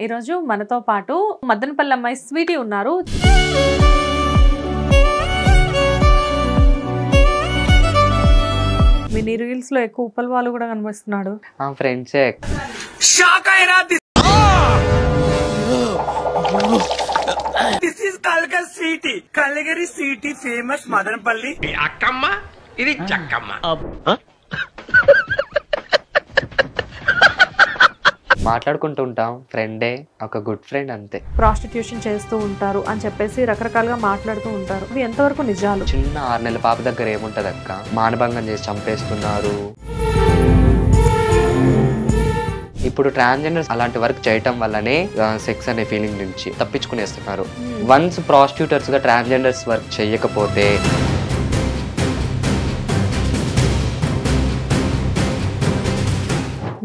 ఈ రోజు మనతో పాటు మదనపల్లి అమ్మాయి స్వీటీ ఉన్నారు. మీ రీల్స్ లో ఎక్కువ ఉప్పల్ వాళ్ళు కూడా కనిపిస్తున్నాడు. ఆ ఫ్రెండ్సే. షాక్ అయినా దిస్ ఇస్ కల్గ sweetie Calgary sweetie famous Madanapalle Akkamma ఇది చక్కమ్మ. మాట్లాడుకుంటూ ఉంటాం, ఫ్రెండే, ఒక గుడ్ ఫ్రెండ్ అంతే. ప్రాస్టిట్యూషన్ చేస్తూ ఉంటారు అని చెప్పేసి రకరకాలుగా మాట్లాడుతూ ఉంటారు. ఇది ఎంతవరకు నిజాలు? చిన్న 6 నెలల పాప దగ్గర ఏముంటది అక్క, మానభంగం చేసి చంపేస్తున్నారు. ఇప్పుడు ట్రాన్స్జెండర్స్ అలాంటి వర్క్ చేయటం వల్లనే సెక్స్ అనే ఫీలింగ్ నుంచి తప్పించుకునేస్తున్నారు. వన్స్ ప్రాస్టిట్యూటర్స్ గా ట్రాన్స్జెండర్స్ వర్క్ చేయకపోతే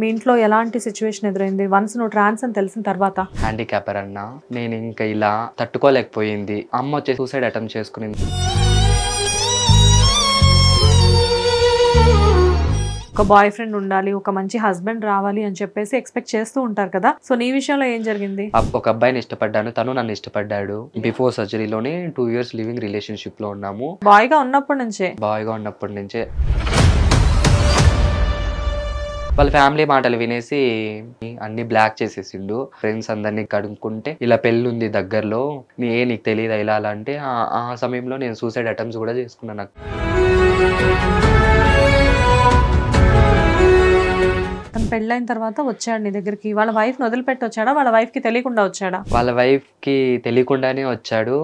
మీ ఇంట్లో ఎలాంటి సిచ్యువేషన్ ఎదురైంది వన్స్ నువ్వు ట్రాన్స్ అని తెలిసిన తర్వాత? హ్యాండిక్యాపర్ అన్నా, నేను ఇంకా ఇలా తట్టుకోలేకపోయింది. అమ్మ వచ్చి సూసైడ్ అటెంప్ట్ చేసుకునింది. ఒక బాయ్ ఫ్రెండ్ ఉండాలి, ఒక మంచి హస్బెండ్ రావాలి అని చెప్పేసి ఎక్స్పెక్ట్ చేస్తూ ఉంటారు కదా. సో నీ విషయంలో ఏం జరిగింది? ఒక అబ్బాయిని ఇష్టపడ్డాను, తను నన్ను ఇష్టపడ్డాడు. బిఫోర్ సర్జరీలోనే 2 years లివింగ్ రిలేషన్షిప్ లో ఉన్నాము. బాయ్ గా ఉన్నప్పటి నుంచే వాళ్ళ ఫ్యామిలీ మాటలు వినేసి అన్ని బ్లాక్ చేసేసిండు. ఫ్రెండ్స్ అందరినీ కడుక్కుంటే ఇలా పెళ్ళి ఉంది దగ్గరలో, నీకు తెలియదా ఇలా అలా అంటే ఆ సమయంలో నేను సూసైడ్ అటెంప్ట్స్ కూడా చేసుకున్నాను. తను పెళ్ళైన తర్వాత వచ్చాడు నీ దగ్గరికి. వాళ్ళ వైఫ్ ని వదిలిపెట్టి వచ్చాడా, వాళ్ళ వైఫ్ కి తెలియకుండా వచ్చాడా? వాళ్ళ వైఫ్ కి తెలియకుండానే వచ్చాడు.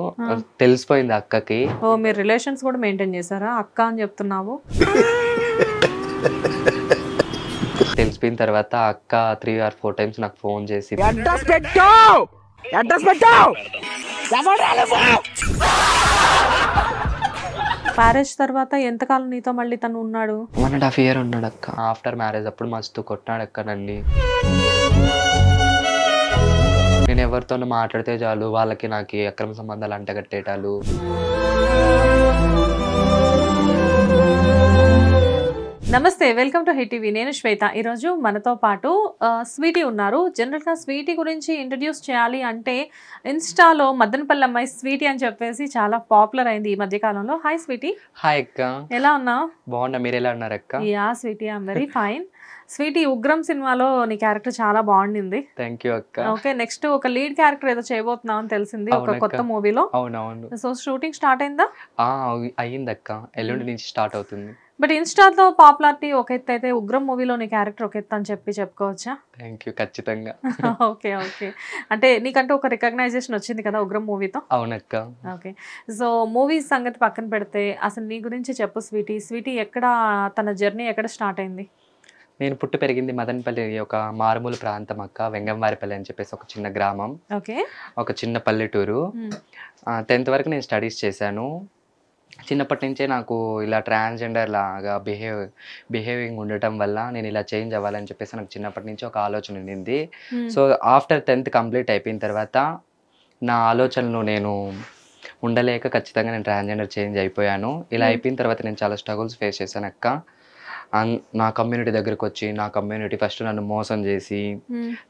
తెలిసిపోయింది అక్కకి. ఓ, మీరు రిలేషన్స్ కూడా మెయింటైన్ చేశారా? అక్క అని చెప్తున్నావు. తెలిసిపోయిన తర్వాత అక్క 3 or 4 times నాకు ఫోన్ చేసి మ్యారేజ్ తర్వాత ఎంతకాలం నీతో మళ్ళీ తను ఉన్నాడు? 1.5 years ఉన్నాడు అక్క. ఆఫ్టర్ మ్యారేజ్ అప్పుడు మస్తు కొట్టాడు అక్క నన్ను. నేను ఎవరితోనూ మాట్లాడితే చాలు వాళ్ళకి నాకు అక్రమ సంబంధాలు అంటగట్టేటాలు. నమస్తే, వెల్కమ్ టు హిట్ టీవీ. నేను శ్వేత. ఈరోజు మనతో పాటు స్వీటీ ఉన్నారు. జనరల్గా స్వీటీ గురించి ఇంట్రడ్యూస్ చేయాలి అంటే ఇన్స్టాలో మదనపల్లి అమ్మాయి స్వీటీ అని చెప్పేసి చాలా పాపులర్ అయింది ఈ మధ్య కాలంలో. Hi Sweety. హాయ్ అక్క. ఎలా ఉన్నావు? బాగున్నా, మీరు ఎలా ఉన్నారు అక్క? Yeah sweetie, I'm very fine. Sweetie, Ugram సినిమాలో నీ క్యారెక్టర్ చాలా బాగుండింది. థ్యాంక్ యూ అక్క. ఓకే, నెక్స్ట్ ఒక లీడ్ క్యారెక్టర్ ఏదో చేయబోతున్నావు అని తెలిసింది ఒక కొత్త మూవీలో. అవునవును. సో షూటింగ్ స్టార్ట్ అయిందా? అయ్యింది అక్క, ఎల్లుండి నుంచి స్టార్ట్ అవుతుంది. బట్ ఇన్స్టాలో పాపులారిటీ ఒక ఎత్తు అయితే ఉగ్రం మూవీలో నీ క్యారెక్టర్ ఒక ఎత్తు అని చెప్పుకోవచ్చా? థ్యాంక్ యూ, ఖచ్చితంగా. ఓకే ఓకే, అంటే నీకంటూ ఒక రికగ్నైజేషన్ వచ్చింది కదా ఉగ్రం మూవీతో. అవునక్క. ఓకే, సో మూవీస్ సంగతి పక్కన పెడితే అసలు నీ గురించి చెప్పు స్వీటీ. స్వీటీ ఎక్కడ, తన జర్నీ ఎక్కడ స్టార్ట్ అయింది? నేను పుట్టి పెరిగింది మదనపల్లి, ఒక మారుమూల ప్రాంతం అక్క. వెంగంవారిపల్లి అని చెప్పేసి ఒక చిన్న గ్రామం. ఓకే, ఒక చిన్న పల్లెటూరు. 10th వరకు నేను స్టడీస్ చేశాను. చిన్నప్పటి నుంచే నాకు ఇలా ట్రాన్స్జెండర్ లాగా బిహేవింగ్ ఉండటం వల్ల నేను ఇలా చేంజ్ అవ్వాలని చెప్పేసి నాకు చిన్నప్పటి నుంచి ఒక ఆలోచన ఉండింది. సో ఆఫ్టర్ 10th కంప్లీట్ అయిపోయిన తర్వాత నా ఆలోచనలు నేను ఉండలేక ఖచ్చితంగా నేను ట్రాన్స్జెండర్ చేంజ్ అయిపోయాను. ఇలా అయిపోయిన తర్వాత నేను చాలా స్ట్రగుల్స్ ఫేస్ చేశాను అక్క. నా కమ్యూనిటీ దగ్గరకు వచ్చి, నా కమ్యూనిటీ ఫస్ట్ నన్ను మోసం చేసి,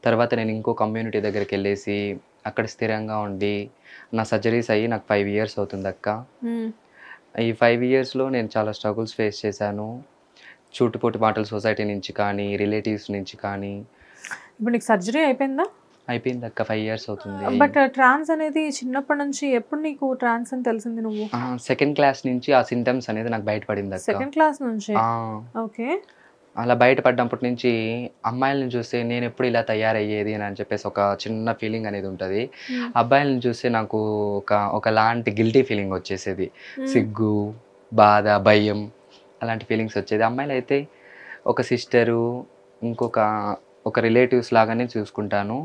తర్వాత నేను ఇంకో కమ్యూనిటీ దగ్గరికి వెళ్ళేసి అక్కడ స్థిరంగా ఉండి నా సర్జరీస్ అయ్యి నాకు 5 years అవుతుంది అక్క. ఈ 5 yearsలో నేను చాలా స్ట్రగుల్స్ ఫేస్ చేశాను. చుట్టుపొట్టు మాటలు సొసైటీ నుంచి కానీ, రిలేటివ్స్ నుంచి కానీ. ఇప్పుడు నీకు సర్జరీ అయిపోయిందా? అయిపోయింది అక్క, 5 years అవుతుంది. బట్ ట్రాన్స్ అనేది చిన్నప్పటి నుంచి, ఎప్పుడు నీకు ట్రాన్స్ అని తెలిసింది? నువ్వు 2nd class నుంచి ఆ సింటమ్స్ అనేది నాకు బయటపడింది అక్క. 2nd class నుంచి? ఓకే. అలా బయటపడ్డప్పటి నుంచి అమ్మాయిలను చూస్తే నేను ఎప్పుడు ఇలా తయారయ్యేది అని చెప్పేసి ఒక చిన్న ఫీలింగ్ అనేది ఉంటుంది. అబ్బాయిలను చూస్తే నాకు ఒకలాంటి గిల్టీ ఫీలింగ్ వచ్చేసేది. సిగ్గు, బాధ, భయం అలాంటి ఫీలింగ్స్ వచ్చేది. అమ్మాయిలు అయితే ఒక సిస్టరు, ఒక రిలేటివ్స్ లాగానే చూసుకుంటాను.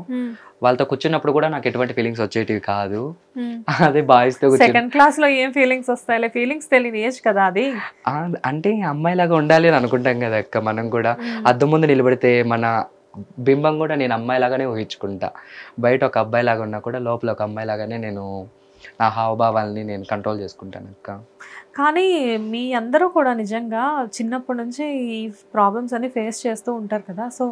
వాళ్ళతో కూర్చున్నప్పుడు కూడా నాకు ఎటువంటి ఫీలింగ్స్ వచ్చేటివి కాదు. అదే బాయ్స్ తో 2nd class లో ఏం ఫీలింగ్స్ వస్తాయి? ఫీలింగ్స్ తెలియని ఏజ్ కదా అది. అంటే అమ్మాయిలాగా ఉండాలి అని అనుకుంటాం కదా అక్క. మనం కూడా అద్దం ముందు నిలబడితే మన బింబం కూడా నేను అమ్మాయిలాగానే ఊహించుకుంటా. బయట ఒక అబ్బాయి లాగా ఉన్నా కూడా లోపల ఒక అమ్మాయి లాగానే నేను నా హావభావాల్ని నేను కంట్రోల్ చేసుకుంటాను అక్క. కానీ మీ అందరూ కూడా నిజంగా చిన్నప్పటి నుంచి ఈ ప్రాబ్లమ్స్ అన్ని ఫేస్ చేస్తూ ఉంటారు కదా. సో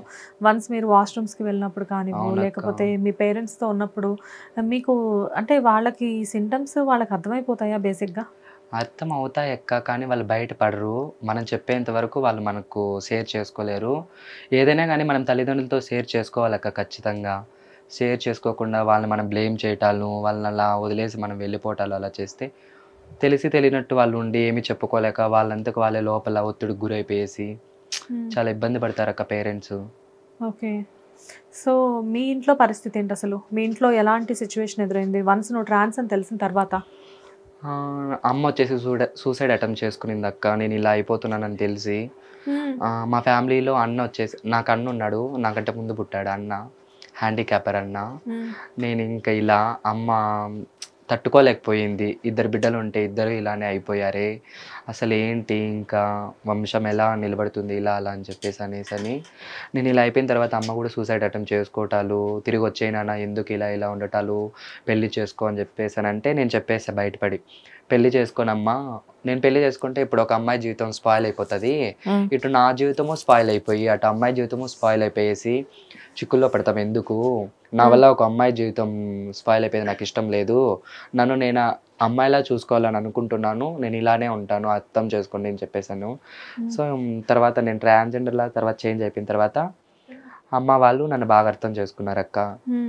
వన్స్ మీరు వాష్రూమ్స్కి వెళ్ళినప్పుడు కానివ్వు, అవునక్క. లేకపోతే మీ పేరెంట్స్తో ఉన్నప్పుడు మీకు అంటే వాళ్ళకి సింటమ్స్ వాళ్ళకి అర్థమైపోతాయా బేసిక్గా? అర్థం అవుతాయి అక్క, కానీ వాళ్ళు బయటపడరు. మనం చెప్పేంత వరకు వాళ్ళు మనకు షేర్ చేసుకోలేరు. ఏదైనా కానీ మనం తల్లిదండ్రులతో షేర్ చేసుకోవాలక్క ఖచ్చితంగా. షేర్ చేసుకోకుండా వాళ్ళని మనం బ్లేమ్ చేయటాలు, వాళ్ళని అలా వదిలేసి మనం వెళ్ళిపోవటాలు అలా చేస్తే తెలిసి తెలియనట్టు వాళ్ళు ఉండి ఏమి చెప్పుకోలేక వాళ్ళంతకు వాళ్ళే లోపల ఒత్తిడికి గురైపోయేసి చాలా ఇబ్బంది పడతారు అక్క పేరెంట్స్. ఓకే. సో మీ ఇంట్లో పరిస్థితి ఏంటి అసలు? మీ ఇంట్లో ఎలాంటి సిచ్యువేషన్ ఎదురైంది వన్స్ నువ్వు ట్రాన్స్ అని తెలిసిన తర్వాత? అమ్మ వచ్చేసి సూసైడ్ అటెంప్ట్ చేసుకునింది అక్క, నేను ఇలా అయిపోతున్నానని తెలిసి. మా ఫ్యామిలీలో అన్న వచ్చేసి, నాకు అన్న ఉన్నాడు, నాకంటే ముందు పుట్టాడు అన్న, హ్యాండిక్యాపర్ అన్న. నేను ఇంకా ఇలా అమ్మ తట్టుకోలేకపోయింది. ఇద్దరు బిడ్డలు ఉంటే ఇద్దరు ఇలానే అయిపోయారే, అసలు ఏంటి ఇంకా వంశం ఎలా నిలబడుతుంది ఇలా అలా అని చెప్పేసి అని నేను ఇలా అయిపోయిన తర్వాత అమ్మ కూడా సూసైడ్ అటెంప్ట్ చేసుకోవటాలు, తిరిగి వచ్చేనా ఎందుకు ఇలా ఇలా ఉండటాలు, పెళ్లి చేసుకో అని చెప్పేసి అంటే నేను చెప్పేసా బయటపడి, పెళ్లి చేసుకోనమ్మా, నేను పెళ్లి చేసుకుంటే ఇప్పుడు ఒక అమ్మాయి జీవితం స్పాయిల్ అయిపోతుంది, ఇటు నా జీవితము స్పాయిల్ అయిపోయి అటు అమ్మాయి జీవితము స్పాయిల్ అయిపోయేసి చిక్కుల్లో పడతాం ఎందుకు, నా వల్ల ఒక అమ్మాయి జీవితం స్పాయిల్ అయిపోయేది నాకు ఇష్టం లేదు, నన్ను నేను అమ్మాయిలా చూసుకోవాలని అనుకుంటున్నాను, నేను ఇలానే ఉంటాను, అర్థం చేసుకోండి అని చెప్పేసాను. సో తర్వాత నేను ట్రాన్స్జెండర్లా తర్వాత చేంజ్ అయిపోయిన తర్వాత అమ్మ వాళ్ళు నన్ను బాగా అర్థం చేసుకున్నారు అక్క.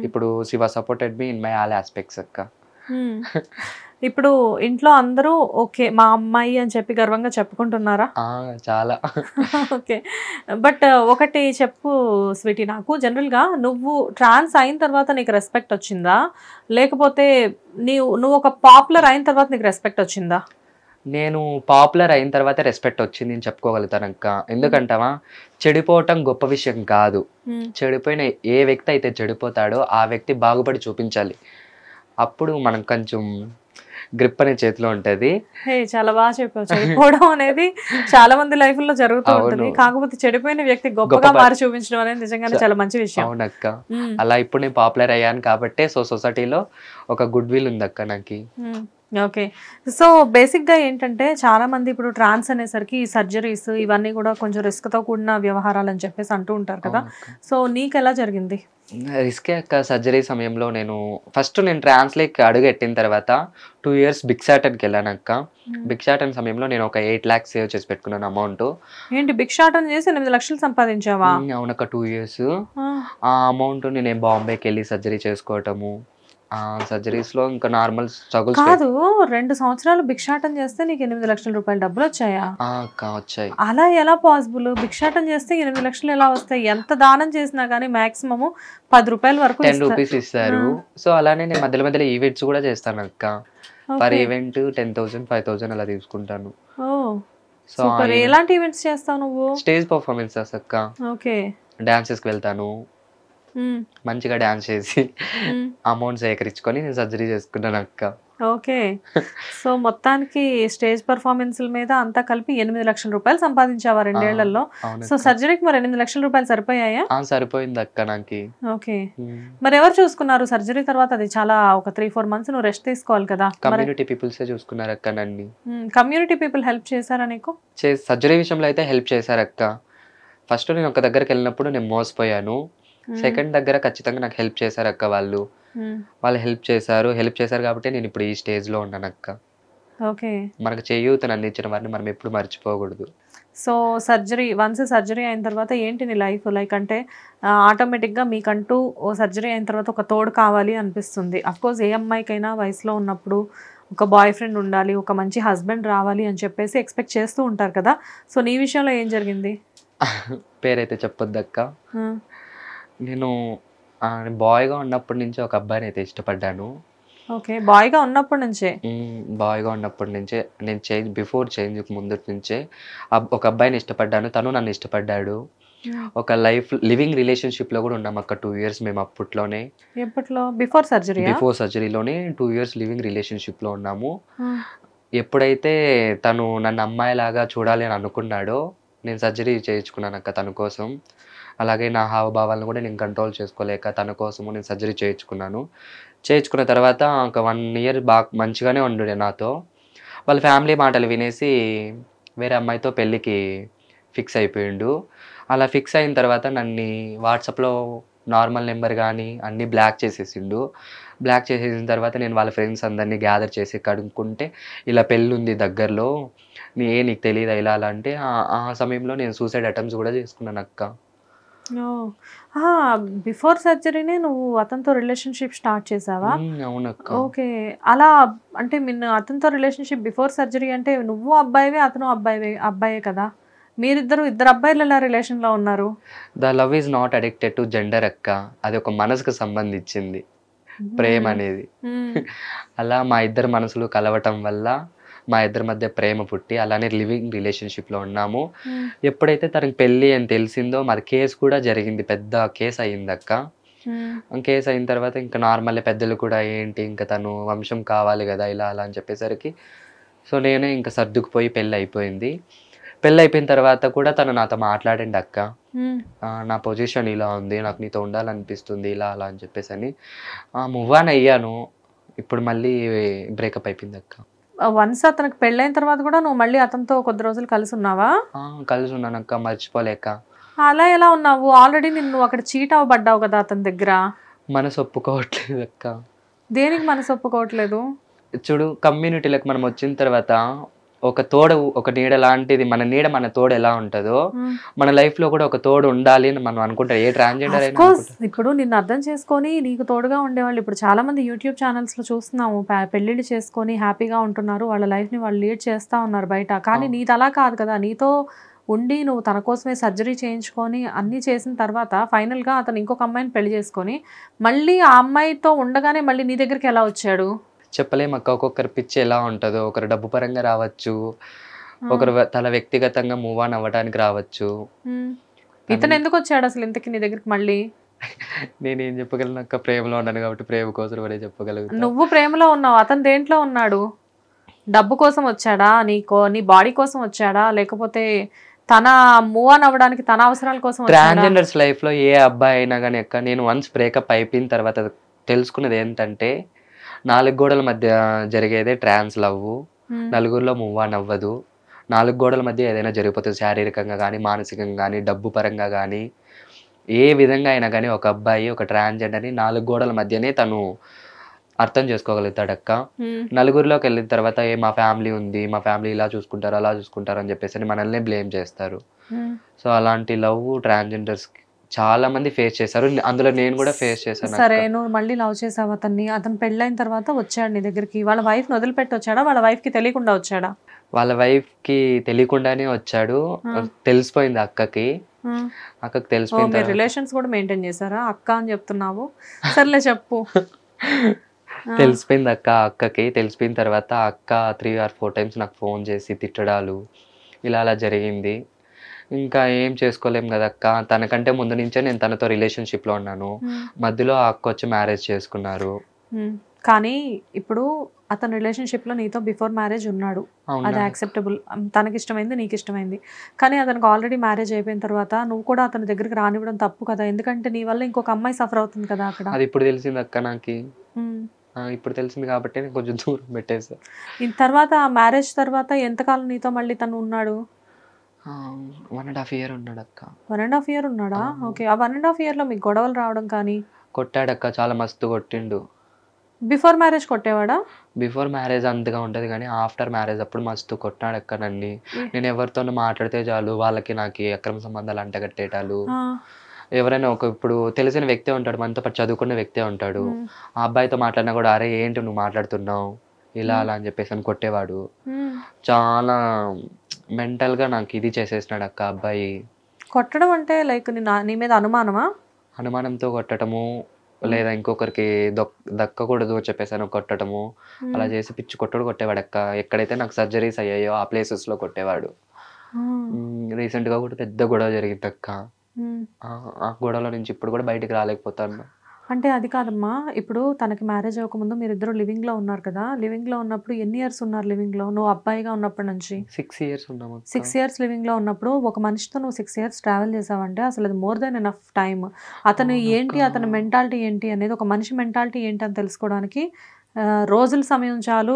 ఇప్పుడు శి was supported me in my all aspects అక్క. ఇప్పుడు ఇంట్లో అందరూ ఓకే మా అమ్మాయి అని చెప్పి గర్వంగా చెప్పుకుంటున్నారా? చాలా. ఓకే. బట్ ఒకటి చెప్పు స్వీటీ, నాకు జనరల్గా నువ్వు ట్రాన్స్ అయిన తర్వాత నీకు రెస్పెక్ట్ వచ్చిందా, లేకపోతే నువ్వు ఒక పాపులర్ అయిన తర్వాత నీకు రెస్పెక్ట్ వచ్చిందా? నేను పాపులర్ అయిన తర్వాత రెస్పెక్ట్ వచ్చింది అని చెప్పుకోగలుగుతాను అక్క. ఎందుకంటావా, చెడిపోవటం గొప్ప విషయం కాదు. చెడిపోయిన ఏ వ్యక్తి అయితే చెడిపోతాడో ఆ వ్యక్తి బాగుపడి చూపించాలి, అప్పుడు మనం కొంచెం గ్రిప్ అనే చేతిలో ఉంటది. చాలా బాగా చెప్పావు. చెడిపోవడం అనేది చాలా మంది లైఫ్ లో జరుగుతూ ఉంటుంది, కాకపోతే చెడిపోయిన వ్యక్తి గొప్పగా మారి చూపించడం అనేది నిజంగానే చాలా మంచి విషయం. అవునక్క. అలా ఇప్పుడు నేను పాపులర్ అయ్యాను కాబట్టి సొసైటీలో ఒక గుడ్ విల్ ఉంది అక్క నాకు. ఓకే. సో బేసిక్గా ఏంటంటే చాలా మంది ఇప్పుడు ట్రాన్స్ అనేసరికి ఈ సర్జరీస్ ఇవన్నీ కూడా కొంచెం రిస్క్తో కూడిన వ్యవహారాలు అని చెప్పేసి అంటూ ఉంటారు కదా. సో నీకు ఎలా జరిగింది? రిస్కే అక్క. సర్జరీ సమయంలో నేను ట్రాన్స్లేకి అడుగెట్టిన తర్వాత 2 years భిక్షాటన్కి వెళ్ళాను అక్క. భిక్షాటన్ సమయంలో నేను ఒక 8 lakhs సేవ్ చేసి పెట్టుకున్నాను అమౌంట్. ఏంటి భిక్షాటన్ చేసి 8 లక్షలు సంపాదించావా? అవునక్క. 2 years ఆ అమౌంట్ నేను బాంబేకి వెళ్ళి సర్జరీ చేసుకోవటము, సర్జరీస్ లో ఇంకా నార్మల్ స్ట్రగుల్స్. కాదు, 2 సంవత్సరాలు భిక్షాటం చేస్తే నీకు 8 లక్షల రూపాయలు డబ్బులు వచ్చాయా? వచ్చాయి. అలా ఎలా పాసిబుల్? భిక్షాటం చేస్తే 8 లక్షలు ఎలా వస్తాయి? ఎంత దానం చేసినా కానీ మాక్సిమం 10 రూపాయల వరకు 10 rupees ఇస్తారు. సో అలానే నేను మధ్యలో మధ్యలో ఈవెంట్స్ కూడా చేస్తాను అక్క. పర్ ఈవెంట్ 10,000 5,000 అలా తీసుకుంటాను. సో ఎలాంటి ఈవెంట్స్ చేస్తావు నువ్వు? స్టేజ్ పర్ఫార్మెన్సెస్ అక్క. ఓకే. డాన్సెస్కి వెళ్తాను, మంచిగా డాన్స్ చేసి అమౌంట్ సేకరించుకొని నేను సర్జరీ చేసుకున్నాను అక్క. ఓకే. సో మొత్తానికి స్టేజ్ పర్ఫార్మెన్స్ల మీద అంతా కలిపి 8 లక్షల రూపాయలు సంపాదించావా 2 ఏళ్లలో? సో సర్జరీకి మరి 8 లక్షల రూపాయలు సరిపోయాయా? సరిపోయింది అక్క నాకు. ఓకే. మరి ఎవరు చూసుకున్నారు సర్జరీ తర్వాత? అది చాలా ఒక 3-4 months నువ్వు రెస్ట్ తీసుకోవాలి కదా. కమ్యూనిటీ పీపుల్సే చూసుకున్నారు అక్క నన్ను. కమ్యూనిటీ పీపుల్ హెల్ప్ చేశారా నీకు? సర్జరీ విషయంలో అయితే హెల్ప్ చేశారు అక్క. ఫస్ట్ నేను ఒక దగ్గరికి వెళ్ళినప్పుడు నేను మోసపోయాను. సెకండ్ దగ్గర ఖచ్చితంగా నాకు హెల్ప్ చేశారు అక్క. వాళ్ళు హెల్ప్ చేశారు కాబట్టి నేను ఇప్పుడు ఈ స్టేజ్ లో ఉన్నాను అక్క. ఓకే. మనకు చేయూతను అందించిన వారిని మనం ఎప్పుడు మర్చిపోకూడదు. సో వన్స్ సర్జరీ అయిన తర్వాత ఏంటి నీ లైఫ్ లైక్? అంటే ఆటోమేటిక్గా మీకంటూ ఓ సర్జరీ అయిన తర్వాత ఒక తోడు కావాలి అనిపిస్తుంది. అఫ్కోర్స్ ఏ అమ్మాయికైనా వయసులో ఉన్నప్పుడు ఒక బాయ్ ఫ్రెండ్ ఉండాలి, ఒక మంచి హస్బెండ్ రావాలి అని చెప్పేసి ఎక్స్పెక్ట్ చేస్తూ ఉంటారు కదా. సో నీ విషయంలో ఏం జరిగింది? పేరైతే చెప్పొద్దక్క. నేను బాయ్గా ఉన్నప్పటి నుంచి ఒక అబ్బాయిని అయితే ఇష్టపడ్డాను. ఓకే. బాయ్గా ఉన్నప్పటి నుంచే నేను బిఫోర్ చేంజ్కి ముందు నుంచే ఒక అబ్బాయిని ఇష్టపడ్డాను, తను నన్ను ఇష్టపడ్డాడు. ఒక లివింగ్ రిలేషన్షిప్ లో కూడా ఉన్నాం అక్క 2 years మేము అప్పట్లోనే. ఎప్పట్లో? బిఫోర్ సర్జరీలోనే 2 years లివింగ్ రిలేషన్షిప్ లో ఉన్నాము. ఎప్పుడైతే తను నన్ను అమ్మాయిలాగా చూడాలి అని అనుకున్నాడో నేను సర్జరీ చేయించుకున్నాను అక్క తన కోసం. అలాగే నా హావభావాలను కూడా నేను కంట్రోల్ చేసుకోలేక తన కోసము నేను సర్జరీ చేయించుకున్నాను. చేయించుకున్న తర్వాత ఒక 1 ఇయర్ మంచిగానే ఉండుండే నాతో. వాళ్ళ ఫ్యామిలీ మాటలు వినేసి వేరే అమ్మాయితో పెళ్ళికి ఫిక్స్ అయిపోయిండు. అలా ఫిక్స్ అయిన తర్వాత నన్ను వాట్సాప్‌లో నార్మల్ నెంబర్ గానీ అన్నీ బ్లాక్ చేసేసిండు. బ్లాక్ చేసేసిన తర్వాత నేను వాళ్ళ ఫ్రెండ్స్ అందరినీ గ్యాదర్ చేసి కనుక్కుంటే, ఇలా పెళ్ళుంది దగ్గరలో. నీకు తెలీదా ఇలా అలా అంటే, ఆ సమయంలో నేను సూసైడ్ అటెంప్ట్స్ కూడా చేసుకున్నానక్క. ఓహ్! ఆహా! బిఫోర్ సర్జరీనే నువ్వు అతనితో రిలేషన్‌షిప్ స్టార్ట్ చేసావా? అవునక్క. ఓకే. అలా అంటే అతనితో రిలేషన్‌షిప్ బిఫోర్ సర్జరీ అంటే నువ్వు అబ్బాయివే, అతను అబ్బాయే కదా! మీరిద్దరు ఇద్దరు అబ్బాయిలు ఎలా రిలేషన్‌లో ఉన్నారు? The love is not addicted to gender అక్క. అది ఒక మనసుకు సంబంధించింది ప్రేమ హ్మ్. అనేది. హ్మ్. అలా మా ఇద్దరి మనసులు కలవటం వల్ల మా ఇద్దరి మధ్య ప్రేమ పుట్టి అలానే లివింగ్ రిలేషన్‌షిప్‌లో ఉన్నాము. హ్మ్. ఎప్పుడైతే తనకి పెళ్లి అని తెలిసిందో మాది కేస్ కూడా జరిగింది. పెద్ద కేస్ అయిందక్క. హ్మ్. కేస్ అయిన తర్వాత ఇంకా నార్మల్లే పెద్దలు కూడా ఏంటి ఇంకా తను వంశం కావాలి గదా! ఇలా అలా అని చెప్పేసరికి సో, నేనే ఇంక సర్దుకుపోయి పెళ్లయిపోయింది. పెళ్లయిపోయిన తర్వాత కూడా తను నాతో మాట్లాడిండక్క. హ్మ్. నా పొజిషన్ ఇలా ఉంది. నాకు నీతో ఉండాలనిపిస్తుంది ఇలా అలా అని చెప్పేసని. మూవ్ ఆన్ అయ్యాను. ఇప్పుడు మళ్ళీ బ్రేకప్ అయిపోయిందక్క. వన్స్ అతనికి పెళ్ళైన తర్వాత కూడా నువ్వు మళ్ళీ అతనితో కొద్ది రోజులు కలిసున్నావా? కలిసున్నానక్క మర్చిపోలేక. అలా ఎలా ఉన్నావు? ఆల్రెడీ నువ్వు అక్కడ చీట్ అవ్వబడ్డావు కదా అతని దగ్గర. మనసు ఒప్పుకోవట్లేదక్క. దేనికి మనసు ఒప్పుకోవట్లేదు? చూడు కమ్యూనిటీలోకి మనం వచ్చిన తర్వాత ఒక తోడు, ఒక నీడ లాంటిది మన నీడ మన తోడు ఎలా ఉంటదో, హ్మ్. మన లైఫ్‌లో కూడా ఒక తోడు ఉండాలి అని మనం అనుకుంటాం. ఏ ట్రాన్స్‌జెండర్ అయినా అఫ్కోర్స్ అనుకుంటాం. ఇప్పుడు నిన్ను అర్థం చేసుకొని నీకు తోడుగా ఉండేవాళ్ళు ఇప్పుడు చాలా మంది యూట్యూబ్ ఛానల్స్‌లో చూస్తున్నాము. పెళ్ళిళ్ళు చేసుకొని హ్యాపీగా ఉంటున్నారు. వాళ్ళ లైఫ్‌ని వాళ్ళు లీడ్ చేస్తా ఉన్నారు బయట. కానీ నీది అలా కాదు కదా! నీతో ఉండి నువ్వు తన కోసమే సర్జరీ చేయించుకొని అన్నీ చేసిన తర్వాత ఫైనల్‌గా అతను ఇంకొక అమ్మాయిని పెళ్లి చేసుకొని మళ్ళీ ఆ అమ్మాయితో ఉండగానే మళ్ళీ నీ దగ్గరికి ఎలా వచ్చాడు? చెప్పలేమక్క. ఒక్కొక్కరి పిచ్చి ఎలా ఉంటదో. ఒకరు డబ్బు పరంగా రావచ్చు. హ్మ్. ఒకరు తన వ్యక్తిగతంగా మూవ్ ఆన్ అవ్వడానికి రావచ్చు. హ్మ్. ఇతను ఎందుకు వచ్చాడు అసలు ఇంతకి నీ దగ్గరికి మళ్ళీ? నేనేం చెప్పగలనక్క, ప్రేమలో ఉన్నాను కాబట్టి ప్రేమ కోసం అనే చెప్పగలుగుతా. నువ్వు ప్రేమలో ఉన్నావు. అతను దేంట్లో ఉన్నాడు? డబ్బు కోసం వచ్చాడా? నీ బాడీ కోసం వచ్చాడా? లేకపోతే తన మూవ్ ఆన్ అవ్వడానికి తన అవసరాల కోసం వచ్చాడా? ట్రాన్స్‌జెండర్స్ లైఫ్‌లో ఏ అబ్బాయి అయినా గాని అక్క నేను వన్స్ బ్రేకప్ అయిపోయిన తర్వాత తెలుసుకున్నది ఏంటంటే 4 గోడల మధ్య జరిగేదే ట్రాన్స్ లవ్వు. హ్మ్. నలుగురిలో మూవ్ ఆన్ అవ్వదు. 4 గోడల మధ్య ఏదైనా జరిగిపోతది. శారీరకంగా గానీ, మానసికంగా గానీ, డబ్బు పరంగా గానీ, ఏ విధంగా అయినా గానీ ఒక అబ్బాయి ఒక ట్రాన్స్‌జెండర్‌ని 4 గోడల మధ్యనే తను అర్థం చేసుకోగలుగుతాడక్క. హ్మ్. నలుగురిలోకెళ్ళిన తర్వాత మా ఫ్యామిలీ ఉంది. మా ఫ్యామిలీ ఇలా చూసుకుంటారు, అలా చూసుకుంటారు అని చెప్పేసని మనల్నే బ్లేమ్ చేస్తారు. హ్మ్. సో, అలాంటి లవ్ ట్రాన్స్‌జెండర్స్‌కి చాలా మంది ఫేస్ చేశారు. అందులో నేను కూడా ఫేస్ చేశానక్క. సరే నువ్వు మళ్ళీ లవ్ చేసావు అతన్ని. అతను పెళ్ళైన తర్వాత వచ్చాడు నీ దగ్గరికి. వాళ్ళ వైఫ్‌ని వదిలిపెట్టి వచ్చాడా? వాళ్ళ వైఫ్‌కి తెలియకుండా వచ్చాడా? వాళ్ళ వైఫ్‌కి తెలియకుండానే వచ్చాడు. హ్మ్. తెలిసిపోయింది అక్కకి. హ్మ్. అక్కకి ఓహ్! తెలిసిపోయిన మీరు తర్వాత రిలేషన్స్ కూడా మెయింటైన్ చేసారా? అక్క అని చెప్తున్నావు. సర్లే చెప్పు. ఆ! తెలిసిపోయింది అక్కకి. తెలిసిపోయిన తర్వాత అక్క 3 ఆర్ 4 టైమ్స్ నాకు ఫోన్ చేసి తిట్టడాలు, ఇలా అలా జరిగింది. ఇంకా ఏం చేసుకోలేం గదక్క. తనకంటే ముందు నుంచే నేను తనతో రిలేషన్‌షిప్‌లో ఉన్నాను. హ్మ్. మధ్యలో ఆ అక్కొచ్చి మ్యారేజ్ చేసుకున్నారు. హ్మ్. కానీ ఇప్పుడు అతను రిలేషన్‌షిప్‌లో నీతో బిఫోర్ మ్యారేజ్ ఉన్నాడు. అది అవునా? యాక్సెప్టబుల్. తనకిష్టమైంది నీకిష్టమైంది. కానీ అతనికి ఆల్రెడీ మ్యారేజ్ అయిపోయిన తర్వాత నువ్వు కూడా అతని దగ్గరికి రానివ్వడం తప్పు కదా! ఎందుకంటే నీ వల్ల ఇంకొక అమ్మాయి సఫర్ అవుతుంది కదా అక్కడ. అది ఇప్పుడు తెలిసిందక్క నాకి. హ్మ్. ఇప్పుడు తెలిసింది కాబట్టి నేను కొంచెం దూరం పెట్టేసా. తర్వాత మ్యారేజ్ తర్వాత ఎంతకాలం నీతో మళ్ళీ తను ఉన్నాడు? 1½ ఇయర్ ఉన్నాడక్క. 1½ ఇయర్ ఉన్నాడా? ఓకే. ఆ 1½ ఇయర్‌లో మీకు గొడవలు రావడం కానీ కొట్టాడక్క. చాలా మస్తు కొట్టిండు. బిఫోర్ మ్యారేజ్ కొట్టేవాడా? బిఫోర్ మ్యారేజ్ అంతగా ఉండదు గానీ, ఆఫ్టర్ మ్యారేజ్ అప్పుడు మస్తు కొట్టాడక్క నన్ని. ఏ నేను ఎవరితోనో మాట్లాడితే చాలు వాళ్ళకి నాకి అక్రమ సంబంధాలు అంటగట్టేటాలు. ఆ! ఎవరైనా ఇప్పుడు తెలిసిన వ్యక్తే ఉంటాడు. మనతో పాటు చదువుకున్న వ్యక్తే ఉంటాడు. హ్మ్. ఆ అబ్బాయితో మాట్లాడినా కూడా, "అరే! ఏంటి నువ్వు మాట్లాడుతున్నావు?" ఇలా హ్మ్. అలా అని చెప్పేసని కొట్టేవాడు. హ్మ్. చాలా మెంటల్‌గా నాకు ఇది చేసేసినాడక్క ఆ అబ్బాయి. కొట్టడం అంటే లైక్ నీ మీద అనుమానమా? అనుమానంతో కొట్టటము, హ్మ్. లేదా ఇంకొకరికి దక్కకూడదు అని చెప్పేసని కొట్టటము, అలా హ్మ్. చేసి పిచ్చి కొట్టుడు కొట్టేవాడక్క. ఎక్కడైతే నాకు సర్జరీస్ అయ్యాయో ఆ ప్లేసెస్‌లో కొట్టేవాడు. హ్మ్. రీసెంట్‌గా కూడా పెద్ద గొడవ జరిగిందక్క. హ్మ్. ఆ గొడవలో నుంచి ఇప్పుడు కూడా బయటికి రాలేకపోతాను. అంటే అది కాదమ్మా, ఇప్పుడు తనకి మ్యారేజ్ అవ్వకముందు మీరిద్దరు లివింగ్లో ఉన్నారు కదా, లివింగ్లో ఉన్నప్పుడు ఎన్ని ఇయర్స్ ఉన్నారు లివింగ్లో నువ్వు అబ్బాయిగా ఉన్నప్పటి నుంచి? 6 ఇయర్స్ ఉన్నాము. 6 ఇయర్స్ లివింగ్లో ఉన్నప్పుడు ఒక మనిషితో నువ్వు 6 ఇయర్స్ ట్రావెల్ చేసావంటే అసలు అది మోర్ దెన్ ఎనఫ్ టైమ్. అతను ఏంటి, అతని మెంటాలిటీ ఏంటి అనేది, ఒక మనిషి మెంటాలిటీ ఏంటి అని తెలుసుకోవడానికి రోజుల సమయం చాలు,